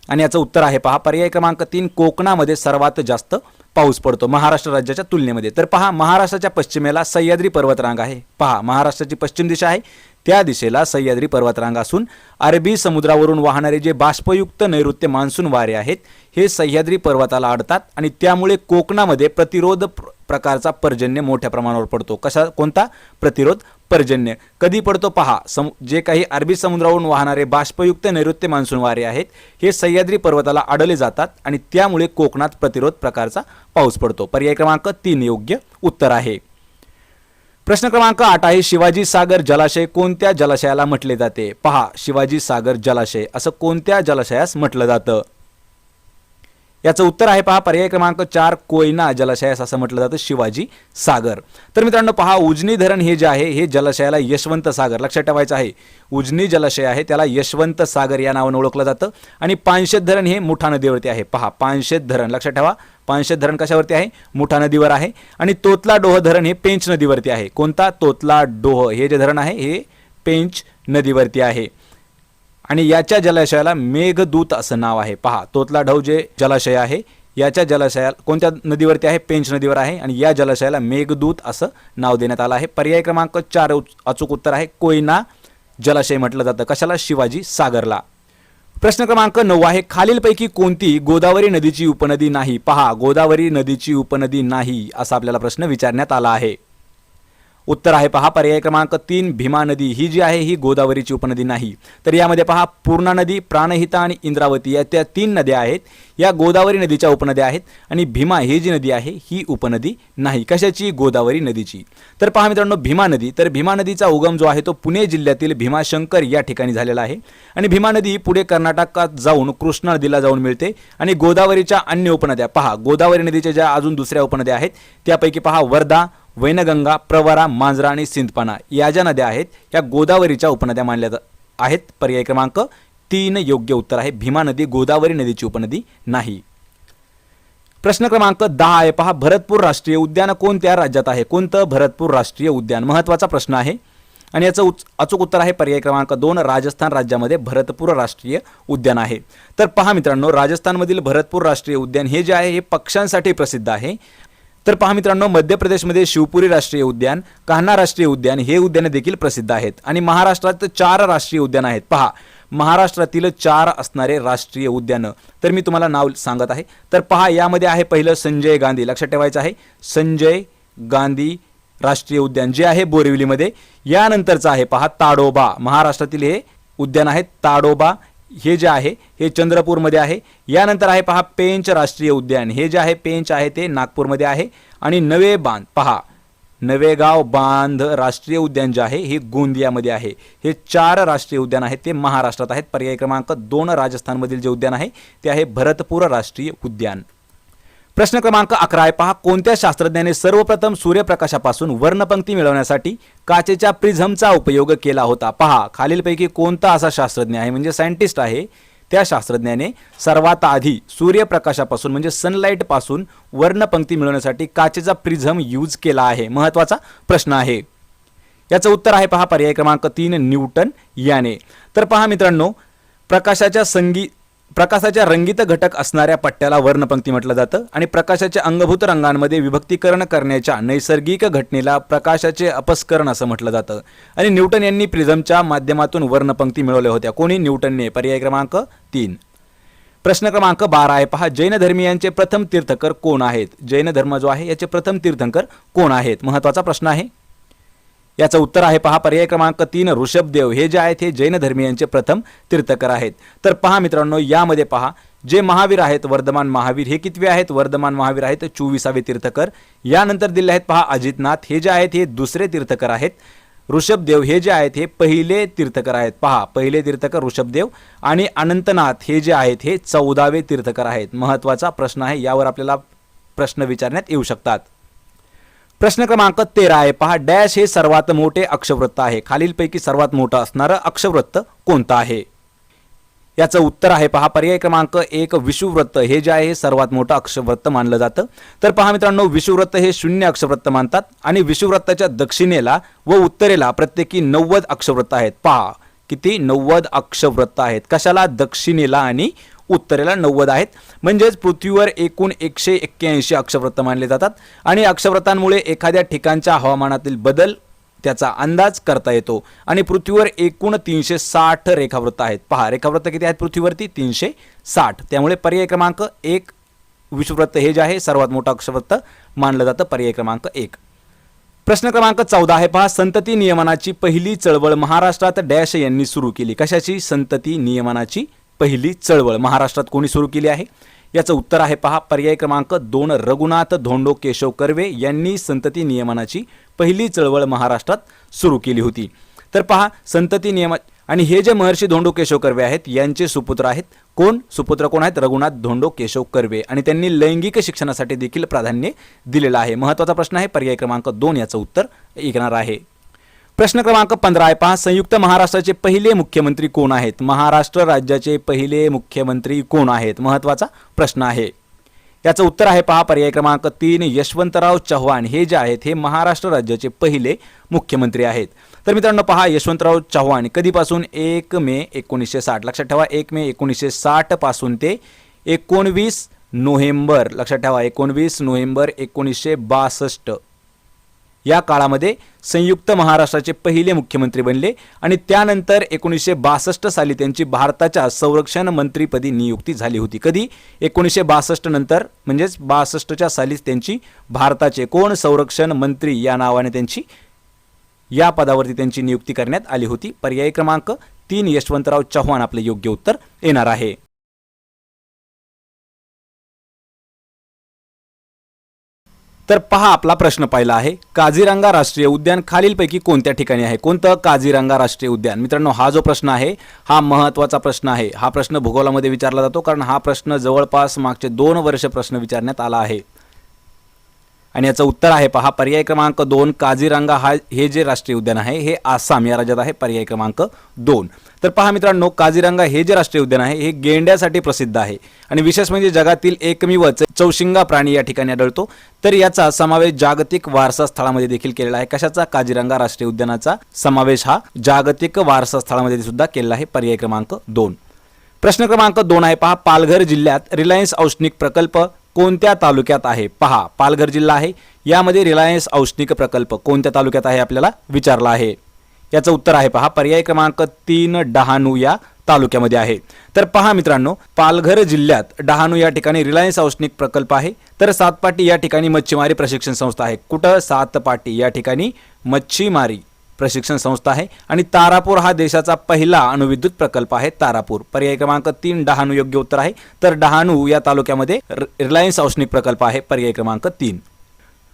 Speaker 2: आणि याचं उत्तर आहे पहा पर्याय क्रमांक 3. कोकणामध्ये सर्वात जास्त पाऊस पडतो महाराष्ट्र राज्याच्या तुलनेमध्ये. तर पहा महाराष्ट्राच्या पश्चिमेला सह्याद्री पर्वतरांग आहे. पहा महाराष्ट्राची पश्चिम दिशा आहे त्या दिशेला सह्याद्री पर्वतरांग असून अरबी समुद्रावरून वाहणारे जे बाष्पयुक्त नैऋत्य मान्सून वारे आहेत हे सह्याद्री पर्वताला अडतात आणि त्यामुळे कोकणामध्ये प्रतिरोध प्रकारचा पर्जन्य मोठ्या प्रमाणावर पडतो. कोणता? प्रतिरोध पर्जन्य. कधी पडतो? पहा जे काही अरबी समुद्रावरून वाहणारे बाष्पयुक्त नैऋत्य मान्सून वारे आहेत हे सह्याद्री पर्वताला अडले जातात आणि त्यामुळे कोकणात प्रतिरोध प्रकारचा पाऊस पडतो. पर्याय क्रमांक 3 योग्य उत्तर आहे. प्रश्न क्रमांक 8 आहे, शिवाजी सागर जलाशय कोणत्या जलाशयाला म्हटले जाते? पहा शिवाजी सागर जलाशय असं कोणत्या जलाशयास म्हटलं जातं? याचं उत्तर आहे पहा पर्याय क्रमांक 4. कोयना जलाशयास असं म्हटलं जातं शिवाजी सागर. तर मित्रांनो पहा उजनी धरण हे जे आहे हे जलाशयाला यशवंत सागर, लक्षात ठेवायचं आहे, उजनी जलाशय आहे त्याला यशवंत सागर या नावाने ओळखलं जातं. आणि पानशेत धरण हे मुठा नदीवरती आहे. पहा पानशेत धरण लक्षात ठेवा, पानशेत धरण कशावरती आहे? मुठा नदीवर आहे. आणि तोतला डोह धरण हे पेंच नदीवरती आहे. कोणता? तोतला डोह हे जे धरण आहे हे पेंच नदीवरती आहे आणि याच्या जलाशयाला मेघदूत असं नाव आहे. पहा तोतला डोह जे जलाशय आहे याच्या जलाशयाला कोणत्या नदीवरती आहे? पेंच नदीवर आहे आणि या जलाशयाला मेघदूत असं नाव देण्यात आलं आहे. पर्याय क्रमांक 4 अचूक उत्तर आहे. कोयना जलाशय म्हटलं जातं कशाला? शिवाजी सागरला. प्रश्न क्रमांक 9 आहे, खालीलपैकी कोणती गोदावरी नदीची उपनदी नाही? पहा गोदावरी नदीची उपनदी नाही असा आपल्याला प्रश्न विचारण्यात आला आहे. उत्तर आहे पहा पर्याय क्रमांक 3. भीमा नदी ही जी आहे ही गोदावरीची उपनदी नाही. तर यामध्ये पहा पूर्णा नदी, प्राणहिता आणि इंद्रावती या त्या 3 नद्या आहेत या गोदावरी नदीच्या उपनद्या आहेत आणि भीमा ही जी नदी आहे ही उपनदी नाही. कशाची? गोदावरी नदीची. तर पहा मित्रांनो भीमा नदी, तर भीमा नदीचा उगम जो आहे तो पुणे जिल्ह्यातील भीमाशंकर या ठिकाणी झालेला आहे आणि भीमा नदी पुढे कर्नाटकात जाऊन कृष्णा नदीला जाऊन मिळते आणि गोदावरीच्या अन्य उपनद्या पहा गोदावरी नदीच्या ज्या अजून दुसऱ्या उपनद्या आहेत त्यापैकी पहा वर्धा, वैनगंगा, प्रवरा, मांजरा आणि सिंधपाना या ज्या नद्या आहेत या गोदावरीच्या उपनद्या मानल्या आहेत. पर्याय क्रमांक 3 योग्य उत्तर आहे. भीमा नदी गोदावरी नदीची उपनदी नाही. प्रश्न क्रमांक 10 आहे पहा, भरतपूर राष्ट्रीय उद्यान कोणत्या राज्यात आहे? कोणतं? भरतपूर राष्ट्रीय उद्यान. महत्त्वाचा प्रश्न आहे आणि याचं अचूक उत्तर आहे पर्याय क्रमांक 2. राजस्थान राज्यामध्ये भरतपूर राष्ट्रीय उद्यान आहे. तर पहा मित्रांनो राजस्थानमधील भरतपूर राष्ट्रीय उद्यान हे जे आहे हे पक्ष्यांसाठी प्रसिद्ध आहे. तर पहा मित्रांनो मध्य प्रदेशमध्ये शिवपुरी राष्ट्रीय उद्यान, कान्हा राष्ट्रीय उद्यान हे उद्याने देखील प्रसिद्ध आहेत आणि महाराष्ट्रात 4 राष्ट्रीय उद्यान आहेत. पहा महाराष्ट्रातील 4 असणारे राष्ट्रीय उद्यानं तर मी तुम्हाला नाव सांगत आहे. तर पहा यामध्ये आहे पहिलं संजय गांधी, लक्षात ठेवायचं आहे संजय गांधी राष्ट्रीय उद्यान जे आहे बोरिवलीमध्ये. यानंतरचं आहे पहा ताडोबा, महाराष्ट्रातील हे उद्यान आहे ताडोबा हे जे आहे हे चंद्रपूरमध्ये आहे. यानंतर आहे पहा पेंच राष्ट्रीय उद्यान, हे जे आहे पेंच आहे ते नागपूरमध्ये आहे. आणि नवे बांध पहा, नवेगाव बांध राष्ट्रीय उद्यान जे आहे हे गोंदियामध्ये आहे. हे 4 राष्ट्रीय उद्यान आहेत ते महाराष्ट्रात आहेत. पर्याय क्रमांक 2 राजस्थानमधील जे उद्यान आहे ते आहे भरतपूर राष्ट्रीय उद्यान. प्रश्न क्रमांक 11 आहे पहा, कोणत्या शास्त्रज्ञाने सर्वप्रथम सूर्यप्रकाशापासून वर्णपंक्ती मिळवण्यासाठी काचेच्या प्रिझमचा उपयोग केला होता? पहा, खालीलपैकी कोणता असा शास्त्रज्ञ आहे म्हणजे सायंटिस्ट आहे त्या शास्त्रज्ञाने सर्वात आधी सूर्यप्रकाशापासून म्हणजे सनलाईट पासून वर्णपंक्ती मिळवण्यासाठी काचेचा प्रिझम यूज केला आहे? महत्त्वाचा प्रश्न आहे. याचं उत्तर आहे पहा पर्याय क्रमांक 3 न्यूटन याने. तर पहा मित्रांनो, प्रकाशाच्या रंगीत घटक असणाऱ्या पट्ट्याला वर्णपंक्ती म्हटलं जातं आणि प्रकाशाच्या अंगभूत रंगांमध्ये विभक्तीकरण करण्याच्या नैसर्गिक घटनेला प्रकाशाचे अपस्करण असं म्हटलं जातं. आणि न्यूटन यांनी प्रिझमच्या माध्यमातून वर्णपंक्ती मिळवल्या होत्या. कोणी? न्यूटनने. पर्याय क्रमांक 3. प्रश्न क्रमांक 12 आहे पहा, जैन धर्मीयांचे प्रथम तीर्थंकर कोण आहेत? जैन धर्म जो आहे याचे प्रथम तीर्थंकर कोण आहेत? महत्त्वाचा प्रश्न आहे. याचं उत्तर आहे पहा पर्याय क्रमांक 3 ऋषभदेव, हे जे आहेत हे जैन धर्मीयांचे प्रथम तीर्थंकर आहेत. तर पहा मित्रांनो, यामध्ये पहा जे महावीर आहेत वर्धमान महावीर हे कितवे आहेत? वर्धमान महावीर आहेत 24वे तीर्थंकर. यानंतर दिले आहेत पहा अजितनाथ, हे जे आहेत हे दुसरे तीर्थंकर आहेत. ऋषभदेव हे जे आहेत हे पहिले तीर्थंकर आहेत. पहा, पहिले तीर्थंकर ऋषभदेव. आणि अनंतनाथ हे जे आहेत हे 14वे तीर्थंकर आहेत. महत्त्वाचा प्रश्न आहे, यावर आपल्याला प्रश्न विचारण्यात येऊ शकतात. प्रश्न क्रमांक 13 आहे पहा, डॅश हे सर्वात मोठे अक्षवृत्त आहे. खालीलपैकी सर्वात मोठं असणारं अक्षवृत्त कोणतं आहे? याचं उत्तर आहे पहा पर्याय क्रमांक 1 विषुववृत्त, हे जे आहे हे सर्वात मोठं अक्षवृत्त मानलं जातं. तर पहा मित्रांनो, विषुववृत्त हे 0 अक्षवृत्त मानतात आणि विषुववृत्ताच्या दक्षिणेला व उत्तरेला प्रत्येकी 90 अक्षवृत्त आहेत. पहा किती? 90 अक्षवृत्त आहेत. कशाला? दक्षिणेला आणि उत्तरेला 90 आहेत. म्हणजेच पृथ्वीवर एकूण 181 अक्षवृत्त मानले जातात आणि अक्षवृत्तांमुळे एखाद्या ठिकाणच्या हवामानातील बदल त्याचा अंदाज करता येतो. आणि पृथ्वीवर एकूण 360 रेखावृत्त आहेत. पहा, रेखावृत्त किती आहेत पृथ्वीवरती? 360. त्यामुळे पर्याय क्रमांक 1 विषुववृत्त हे जे आहे सर्वात मोठं अक्षवृत्त मानलं जातं. पर्याय क्रमांक 1. प्रश्न क्रमांक 14 आहे पहा, संतती नियमनाची पहिली चळवळ महाराष्ट्रात डॅश यांनी सुरू केली. कशाची? संतती नियमनाची पहिली चळवळ महाराष्ट्रात कोणी सुरू केली आहे? याचं उत्तर आहे पहा पर्याय क्रमांक 2 रघुनाथ धोंडो केशव कर्वे यांनी संतती नियमनाची पहिली चळवळ महाराष्ट्रात सुरू केली होती. तर पहा, संतती नियम आणि हे जे महर्षी धोंडो केशव कर्वे आहेत यांचे सुपुत्र आहेत. कोण? सुपुत्र कोण आहेत? रघुनाथ धोंडो केशव कर्वे. आणि त्यांनी लैंगिक शिक्षणासाठी देखील प्राधान्य दिलेलं आहे. महत्त्वाचा प्रश्न आहे. पर्याय क्रमांक 2 याचं उत्तर येणार आहे. प्रश्न क्रमांक 15 आहे पहा, संयुक्त महाराष्ट्राचे पहिले मुख्यमंत्री कोण आहेत? महाराष्ट्र राज्याचे पहिले मुख्यमंत्री कोण आहेत? महत्त्वाचा प्रश्न आहे. याचं उत्तर आहे पहा पर्याय क्रमांक 3 यशवंतराव चव्हाण, हे जे आहेत हे महाराष्ट्र राज्याचे पहिले मुख्यमंत्री आहेत. तर मित्रांनो पहा, यशवंतराव चव्हाण कधीपासून? 1 मे 1960. लक्षात ठेवा, 1 मे 1960 पासून ते 19 नोव्हेंबर, लक्षात ठेवा 19 नोव्हेंबर 1962 या काळामध्ये संयुक्त महाराष्ट्राचे पहिले मुख्यमंत्री बनले. आणि त्यानंतर 1962 साली त्यांची भारताच्या संरक्षण मंत्रीपदी नियुक्ती झाली होती. कधी? 1962 नंतर, म्हणजेच 62च्या सालीच त्यांची भारताचे कोण? संरक्षण मंत्री या नावाने त्यांची या पदावरती त्यांची नियुक्ती करण्यात आली होती. पर्याय क्रमांक 3 यशवंतराव चव्हाण आपले योग्य उत्तर येणार आहे. तर पहा, आपला प्रश्न पहिला आहे, काझीरंगा राष्ट्रीय उद्यान खालीलपैकी कोणत्या ठिकाणी आहे? कोणतं काझीरंगा राष्ट्रीय उद्यान? मित्रांनो, हा जो प्रश्न आहे हा महत्त्वाचा प्रश्न आहे. हा प्रश्न भूगोलामध्ये विचारला जातो, कारण हा प्रश्न जवळपास मागचे 2 वर्ष प्रश्न विचारण्यात आला आहे. आणि याचं उत्तर आहे पहा पर्याय क्रमांक 2 काझीरंगा हे जे राष्ट्रीय उद्यान आहे हे आसाम या राज्यात आहे. पर्याय क्रमांक 2. तर पहा मित्रांनो, काझीरंगा हे जे राष्ट्रीय उद्यान आहे हे गेंड्यासाठी प्रसिद्ध आहे आणि विशेष म्हणजे जगातील एकमेव चौशिंगा प्राणी या ठिकाणी आढळतो. तर याचा समावेश जागतिक वारसा स्थळामध्ये देखील केलेला आहे. कशाचा? काझीरंगा राष्ट्रीय उद्यानाचा समावेश हा जागतिक वारसा स्थळामध्ये सुद्धा केलेला आहे. पर्याय क्रमांक 2. प्रश्न क्रमांक 2 आहे पहा, पालघर जिल्ह्यात रिलायन्स औष्णिक प्रकल्प कोणत्या तालुक्यात आहे? पहा, पालघर जिल्हा आहे, यामध्ये रिलायन्स औष्णिक प्रकल्प कोणत्या तालुक्यात आहे आपल्याला विचारला आहे. याचं उत्तर आहे पहा पर्याय क्रमांक 3 डहाणू या तालुक्यामध्ये आहे. तर पहा मित्रांनो, पालघर जिल्ह्यात डहाणू या ठिकाणी रिलायन्स औष्णिक प्रकल्प आहे. तर सातपाटी या ठिकाणी मच्छीमारी प्रशिक्षण संस्था आहे. कुठं? सातपाटी या ठिकाणी मच्छीमारी प्रशिक्षण संस्था आहे आणि तारापूर हा देशाचा पहिला अणुविद्युत प्रकल्प आहे तारापूर. पर्याय क्रमांक 3 डहाणू योग्य उत्तर आहे. तर डहाणू या तालुक्यामध्ये रिलायन्स औष्णिक प्रकल्प आहे. पर्याय क्रमांक 3.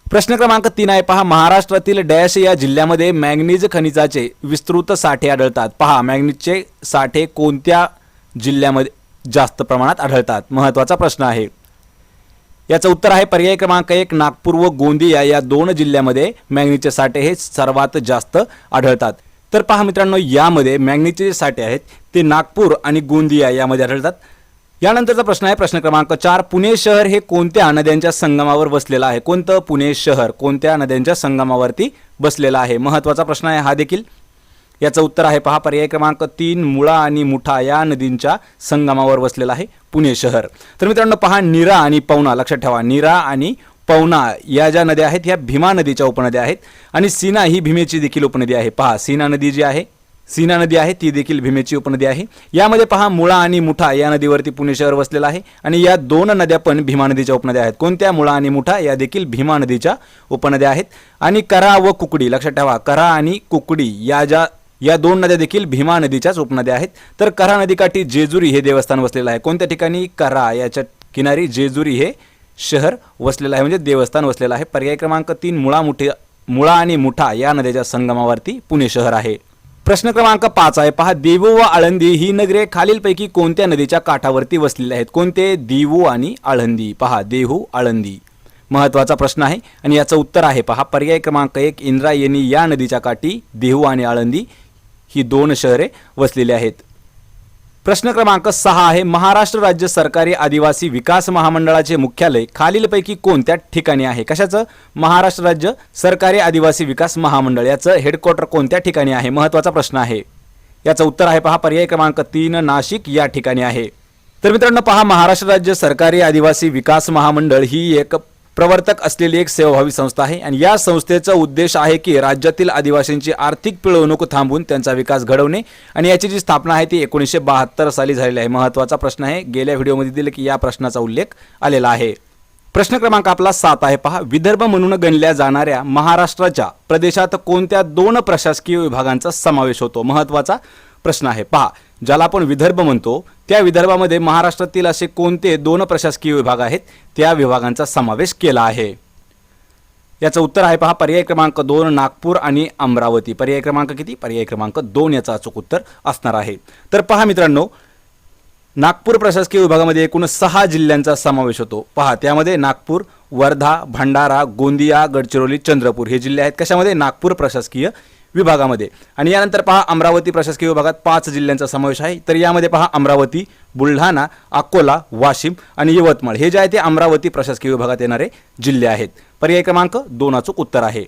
Speaker 2: प्रश्न क्रमांक 3 आहे पहा, महाराष्ट्रातील डॅश या जिल्ह्यामध्ये मॅंगनीज खनिजाचे विस्तृत साठे आढळतात. पहा, मॅंगनीजचे साठे कोणत्या जिल्ह्यामध्ये जास्त प्रमाणात आढळतात? महत्त्वाचा प्रश्न आहे. याचं उत्तर आहे पर्याय क्रमांक 1 नागपूर व गोंदिया या दोन जिल्ह्यामध्ये मॅंगनीजचे साठे हे सर्वात जास्त आढळतात. तर पहा मित्रांनो, यामध्ये मॅंगनीजचे जे साठे आहेत ते नागपूर आणि गोंदिया यामध्ये आढळतात. यानंतरचा प्रश्न आहे प्रश्न क्रमांक 4, पुणे शहर हे कोणत्या नद्यांच्या संगमावर वसलेलं आहे? कोणतं पुणे शहर कोणत्या नद्यांच्या संगमावरती बसलेलं आहे? महत्त्वाचा प्रश्न आहे हा देखील. याचं उत्तर आहे पहा पर्याय क्रमांक 3 मुळा आणि मुठा या नदींच्या संगमावर वसलेलं आहे पुणे शहर. तर मित्रांनो पहा, नीरा आणि पवना लक्षात ठेवा, नीरा आणि पवना या ज्या नद्या आहेत ह्या भीमा नदीच्या उपनद्या आहेत आणि सीना ही भीमेची देखील उपनदी आहे. पहा, सीना नदी जी आहे, सीना नदी आहे ती देखील भीमेची उपनदी आहे. यामध्ये पहा मुळा आणि मुठा या नदीवरती पुणे शहर वसलेलं आहे आणि या दोन नद्या पण भीमा नदीच्या उपनद्या आहेत. कोणत्या? मुळा आणि मुठा या देखील भीमा नदीच्या उपनद्या आहेत. आणि कऱ्हा व कुकडी लक्षात ठेवा, कऱ्हा आणि कुकडी या दोन नद्या देखील भीमा नदीच्याच उपनद्या आहेत. तर कऱ्हा नदीकाठी जेजुरी हे देवस्थान वसलेलं आहे. कोणत्या ठिकाणी? कऱ्हा याच्या किनारी जेजुरी हे शहर वसलेलं आहे, म्हणजे देवस्थान वसलेलं आहे. पर्याय क्रमांक 3 मुळा आणि मुठा या नद्याच्या संगमावरती पुणे शहर आहे. प्रश्न क्रमांक 5 आहे पहा, देवू व आळंदी ही नगरे खालीलपैकी कोणत्या नदीच्या काठावरती वसलेली आहेत? कोणते? देवू आणि आळंदी. पहा, देहू आळंदी महत्त्वाचा प्रश्न आहे आणि याचं उत्तर आहे पहा पर्याय क्रमांक 1 इंद्रायणी या नदीच्या काठी देहू आणि आळंदी ही दोन शहरे वसलेली आहेत. प्रश्न क्रमांक 6 आहे, महाराष्ट्र राज्य सरकारी आदिवासी विकास महामंडळाचे मुख्यालय खालीलपैकी कोणत्या ठिकाणी आहे? कशाचं? महाराष्ट्र राज्य सरकारी आदिवासी विकास महामंडळ याचं हेडक्वार्टर कोणत्या ठिकाणी आहे? महत्त्वाचा प्रश्न आहे. याचं उत्तर आहे पहा पर्याय क्रमांक 3 नाशिक या ठिकाणी आहे. तर मित्रांनो पहा, महाराष्ट्र राज्य सरकारी आदिवासी विकास महामंडळ ही एक प्रवर्तक असलेली एक सेवाभावी संस्था आहे आणि या संस्थेचा उद्देश आहे की राज्यातील आदिवासींची आर्थिक पिळवणूक थांबवून त्यांचा विकास घडवणे आणि याची जी स्थापना आहे ती 1972 साली झालेली आहे. महत्त्वाचा प्रश्न आहे, गेल्या व्हिडिओमध्ये दिले की या प्रश्नाचा उल्लेख आलेला आहे. प्रश्न क्रमांक आपला 7 आहे पहा, विदर्भ म्हणून गणल्या जाणाऱ्या महाराष्ट्राच्या प्रदेशात कोणत्या दोन प्रशासकीय विभागांचा समावेश होतो? महत्त्वाचा प्रश्न आहे. पहा, ज्याला आपण विदर्भ म्हणतो त्या विदर्भामध्ये महाराष्ट्रातील असे कोणते दोन प्रशासकीय विभाग आहेत? त्या विभागांचा समावेश केला आहे. याचं उत्तर आहे पहा पर्याय क्रमांक 2 नागपूर आणि अमरावती. पर्याय क्रमांक किती? पर्याय क्रमांक 2 याचं अचूक उत्तर असणार आहे. तर पहा मित्रांनो, नागपूर प्रशासकीय विभागामध्ये एकूण 6 जिल्ह्यांचा समावेश होतो. पहा, त्यामध्ये नागपूर, वर्धा, भंडारा, गोंदिया, गडचिरोली, चंद्रपूर हे जिल्हे आहेत. कशामध्ये? नागपूर प्रशासकीय विभागामध्ये. आणि यानंतर पहा अमरावती प्रशासकीय विभागात 5 जिल्ह्यांचा समावेश आहे. तर यामध्ये पहा अमरावती, बुलढाणा, अकोला, वाशिम आणि यवतमाळ हे जे आहे ते अमरावती प्रशासकीय विभागात येणारे जिल्हे आहेत. पर्याय क्रमांक 2 अचूक उत्तर आहे.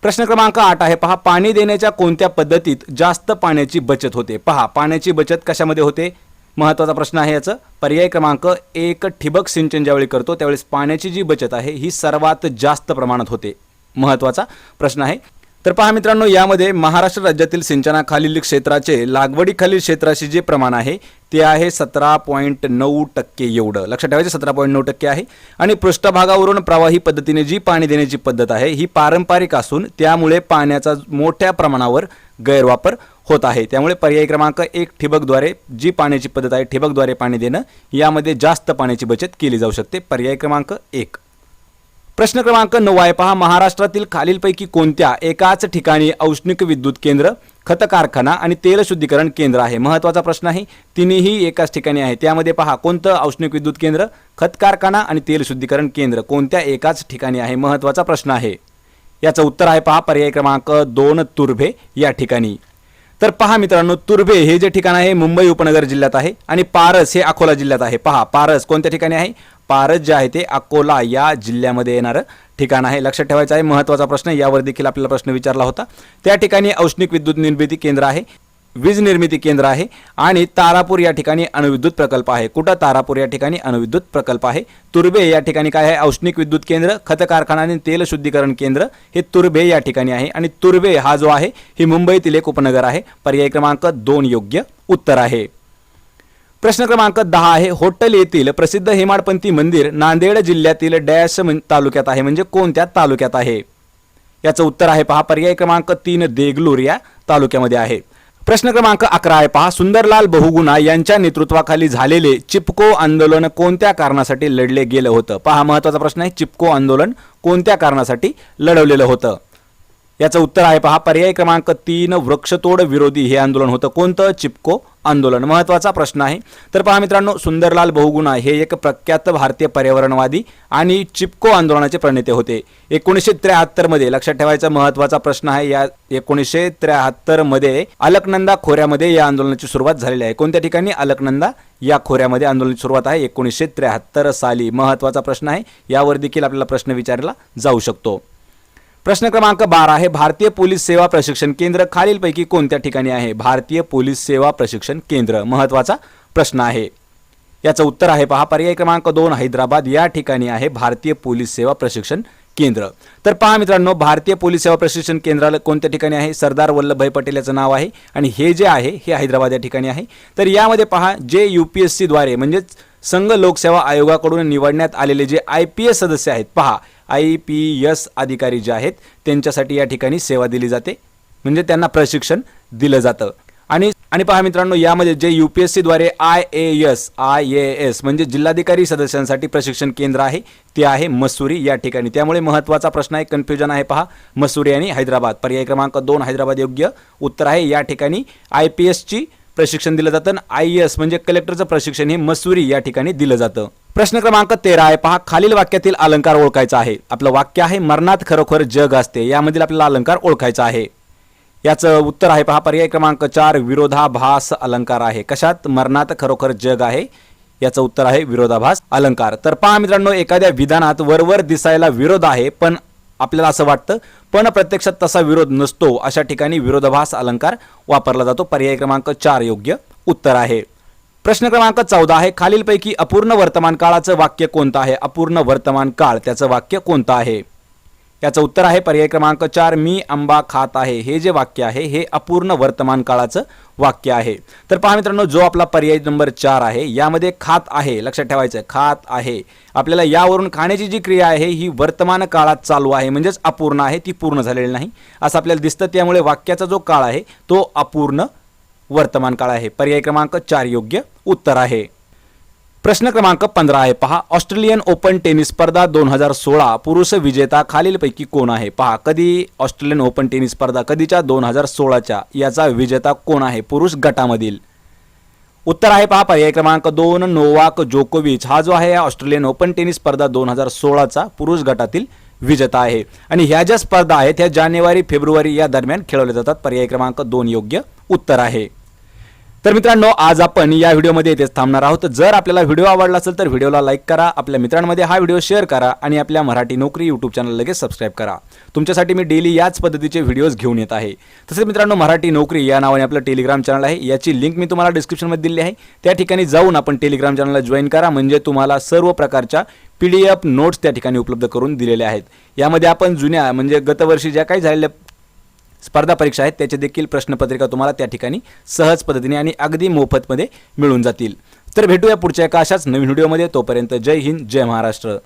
Speaker 2: प्रश्न क्रमांक 8 आहे पहा, पाणी देण्याच्या कोणत्या पद्धतीत जास्त पाण्याची बचत होते? पहा, पाण्याची बचत कशामध्ये होते? महत्त्वाचा प्रश्न आहे याचं. पर्याय क्रमांक 1 ठिबक सिंचन ज्यावेळी करतो त्यावेळेस पाण्याची जी बचत आहे ही सर्वात जास्त प्रमाणात होते. महत्त्वाचा प्रश्न आहे. तर पहा मित्रांनो, यामध्ये महाराष्ट्र राज्यातील सिंचनाखालील क्षेत्राचे लागवडीखालील क्षेत्राशी जे प्रमाण आहे ते आहे 17.9% एवढं लक्षात ठेवायचे. 17.9% आहे. आणि पृष्ठभागावरून प्रवाही पद्धतीने जी पाणी देण्याची पद्धत आहे ही पारंपरिक असून त्यामुळे पाण्याचा मोठ्या प्रमाणावर गैरवापर होत आहे. त्यामुळे पर्याय क्रमांक 1 ठिबकद्वारे जी पाण्याची पद्धत आहे ठिबकद्वारे पाणी देणं यामध्ये जास्त पाण्याची बचत केली जाऊ शकते. पर्याय क्रमांक 1. प्रश्न क्रमांक 9 आहे पहा, महाराष्ट्रातील खालीलपैकी कोणत्या एकाच ठिकाणी औष्णिक विद्युत केंद्र, खत कारखाना आणि तेल शुद्धीकरण केंद्र आहे? महत्त्वाचा प्रश्न आहे. तिन्ही एकाच ठिकाणी आहे. त्यामध्ये पहा कोणतं औष्णिक विद्युत केंद्र, खत कारखाना आणि तेल शुद्धीकरण केंद्र कोणत्या एकाच ठिकाणी आहे? महत्त्वाचा प्रश्न आहे. याचं उत्तर आहे पहा पर्याय क्रमांक 2 तुर्भे या ठिकाणी. तर पहा मित्रांनो, तुर्भे हे जे ठिकाण आहे मुंबई उपनगर जिल्ह्यात आहे आणि पारस हे अकोला जिल्ह्यात आहे. पहा, पारस कोणत्या ठिकाणी आहे? पारस जे आहे ते अकोला या जिल्ह्यामध्ये येणारं ठिकाण आहे. लक्षात ठेवायचं आहे. महत्त्वाचा प्रश्न, यावर देखील आपल्याला प्रश्न विचारला होता. त्या ठिकाणी औष्णिक विद्युत निर्मिती केंद्र आहे, वीज निर्मिती केंद्र आहे आणि तारापूर या ठिकाणी अणुविद्युत प्रकल्प आहे. कुठं? तारापूर या ठिकाणी अणुविद्युत प्रकल्प आहे. तुर्भे या ठिकाणी काय आहे? औष्णिक विद्युत केंद्र, खत कारखाना आणि तेल शुद्धीकरण केंद्र हे तुर्भे या ठिकाणी आहे आणि तुर्भे हा जो आहे ही मुंबईतील एक उपनगर आहे. पर्याय क्रमांक 2 योग्य उत्तर आहे. प्रश्न क्रमांक 10 आहे, होट्टल येथील प्रसिद्ध हेमाडपंथी मंदिर नांदेड जिल्ह्यातील डॅश तालुक्यात आहे, म्हणजे कोणत्या तालुक्यात आहे? याचं उत्तर आहे पहा पर्याय क्रमांक 3 देगलूर या तालुक्यामध्ये आहे. प्रश्न क्रमांक 11 आहे पहा सुंदरलाल बहुगुणा यांच्या नेतृत्वाखाली झालेले चिपको आंदोलन कोणत्या कारणासाठी लढले गेलं होतं. पहा महत्त्वाचा प्रश्न आहे, चिपको आंदोलन कोणत्या कारणासाठी लढवलेलं होतं. याचं उत्तर आहे पहा पर्याय क्रमांक 3 वृक्षतोड विरोधी हे आंदोलन होतं. कोणतं? चिपको आंदोलन. महत्त्वाचा प्रश्न आहे. तर पहा मित्रांनो, सुंदरलाल बहुगुणा हे एक प्रख्यात भारतीय पर्यावरणवादी आणि चिपको आंदोलनाचे प्रणेते होते. 1973 मध्ये लक्षात ठेवायचा महत्त्वाचा प्रश्न आहे. या 1973 मध्ये अलकनंदा खोऱ्यामध्ये या आंदोलनाची सुरुवात झालेली आहे. कोणत्या ठिकाणी? अलकनंदा या खोऱ्यामध्ये आंदोलनाची सुरुवात आहे 1973 साली. महत्त्वाचा प्रश्न आहे, यावर देखील आपल्याला प्रश्न विचारला जाऊ शकतो. प्रश्न क्रमांक 12 आहे भारतीय पोलीस सेवा प्रशिक्षण केंद्र खालीलपैकी कोणत्या ठिकाणी आहे. भारतीय पोलीस सेवा प्रशिक्षण केंद्र महत्त्वाचा प्रश्न आहे. याचं उत्तर आहे पहा पर्याय क्रमांक 2 हैदराबाद या ठिकाणी आहे भारतीय पोलीस सेवा प्रशिक्षण केंद्र. तर पहा मित्रांनो, भारतीय पोलीस सेवा प्रशिक्षण केंद्राला कोणत्या ठिकाणी आहे? सरदार वल्लभभाई पटेल याचं नाव आहे आणि हे जे आहे हे हैदराबाद या ठिकाणी आहे. तर यामध्ये पहा जे UPSC द्वारे म्हणजेच संघ लोकसेवा आयोगाकडून निवडण्यात आलेले जे IPS सदस्य आहेत, पहा IPS अधिकारी जे आहेत त्यांच्यासाठी या ठिकाणी सेवा दिली जाते, म्हणजे त्यांना प्रशिक्षण दिलं जातं. आणि पहा मित्रांनो, यामध्ये जे UPSC द्वारे IAS म्हणजे जिल्हाधिकारी सदस्यांसाठी प्रशिक्षण केंद्र आहे ते आहे मसुरी या ठिकाणी. त्यामुळे महत्त्वाचा प्रश्न आहे, कन्फ्युजन आहे पहा, मसुरी आणि हैदराबाद. पर्याय क्रमांक 2 हैदराबाद योग्य उत्तर आहे. या ठिकाणी IPSची प्रशिक्षण दिलं जातं आणि IAS म्हणजे कलेक्टरचं प्रशिक्षण हे मसुरी या ठिकाणी दिलं जातं. प्रश्न क्रमांक 13 आहे पहा खालील वाक्यातील अलंकार ओळखायचा आहे. आपलं वाक्य आहे मरणात खरोखर जग असते. यामधील आपल्याला अलंकार ओळखायचा आहे. याचं उत्तर आहे पहा पर्याय क्रमांक 4 विरोधाभास अलंकार आहे. कशात? मरणात खरोखर जग आहे. याचं उत्तर आहे विरोधाभास अलंकार. तर पहा मित्रांनो, एखाद्या विधानात वरवर दिसायला विरोध आहे पण आपल्याला असं वाटतं पण प्रत्यक्षात तसा विरोध नसतो, अशा ठिकाणी विरोधाभास अलंकार वापरला जातो. पर्याय क्रमांक 4 योग्य उत्तर आहे. प्रश्न क्रमांक 14 आहे खालीलपैकी अपूर्ण वर्तमान काळाचं वाक्य कोणतं आहे. अपूर्ण वर्तमान काळ त्याचं वाक्य कोणतं आहे. याचं उत्तर आहे पर्याय क्रमांक 4 मी आंबा खात आहे. हे जे वाक्य आहे हे अपूर्ण वर्तमान काळाचं वाक्य आहे. तर पहा मित्रांनो, जो आपला पर्याय नंबर 4 आहे यामध्ये खात आहे, लक्षात ठेवायचं खात आहे. आपल्याला यावरून खाण्याची जी क्रिया आहे ही वर्तमान काळात चालू आहे, म्हणजेच अपूर्ण आहे, ती पूर्ण झालेली नाही असं आपल्याला दिसतं. त्यामुळे वाक्याचा जो काळ आहे तो अपूर्ण वर्तमान काळ आहे. पर्याय क्रमांक 4 योग्य उत्तर आहे. प्रश्न क्रमांक 15 आहे पहा ऑस्ट्रेलियन ओपन टेनिस स्पर्धा 2016 पुरुष विजेता खालीलपैकी कोण आहे. पहा कधी ऑस्ट्रेलियन ओपन टेनिस स्पर्धा कधीच्या? 2016च्या. याचा विजेता कोण आहे पुरुष गटामधील. उत्तर आहे पहा पर्याय क्रमांक 2 नोवाक जोकोविच. हा जो आहे ऑस्ट्रेलियन ओपन टेनिस स्पर्धा 2016चा पुरुष गटातील विजेता आहे. आणि ह्या ज्या स्पर्धा आहेत ह्या जानेवारी-फेब्रुवारी या दरम्यान खेळवल्या जातात. पर्याय क्रमांक 2 योग्य उत्तर आहे. तर मित्रांनो, आज आपण या व्हिडिओमध्ये इथेच थांबणार आहोत. जर आपल्याला व्हिडिओ आवडला असेल तर व्हिडिओला लाईक करा, आपल्या मित्रांमध्ये हा व्हिडिओ शेअर करा आणि आपल्या मराठी नोकरी यूट्यूब चॅनल लगेच सबस्क्राईब करा. तुमच्यासाठी मी डेली याच पद्धतीचे व्हिडिओज घेऊन येत आहे. तसेच मित्रांनो, मराठी नोकरी या नावाने आपलं टेलिग्राम चॅनल आहे, याची लिंक मी तुम्हाला डिस्क्रिप्शनमध्ये दिली आहे. त्या ठिकाणी जाऊन आपण टेलिग्राम चॅनलला जॉईन करा, म्हणजे तुम्हाला सर्व प्रकारच्या PDF नोट्स त्या ठिकाणी उपलब्ध करून दिलेल्या आहेत. यामध्ये आपण जुन्या म्हणजे गतवर्षी ज्या काही झालेल्या स्पर्धा परीक्षा आहेत त्याचे देखील प्रश्नपत्रिका तुम्हाला त्या ठिकाणी सहज पद्धतीने आणि अगदी मोफतमध्ये मिळून जातील. तर भेटूया पुढच्या एका अशाच नवीन व्हिडिओमध्ये. तोपर्यंत जय हिंद, जय महाराष्ट्र.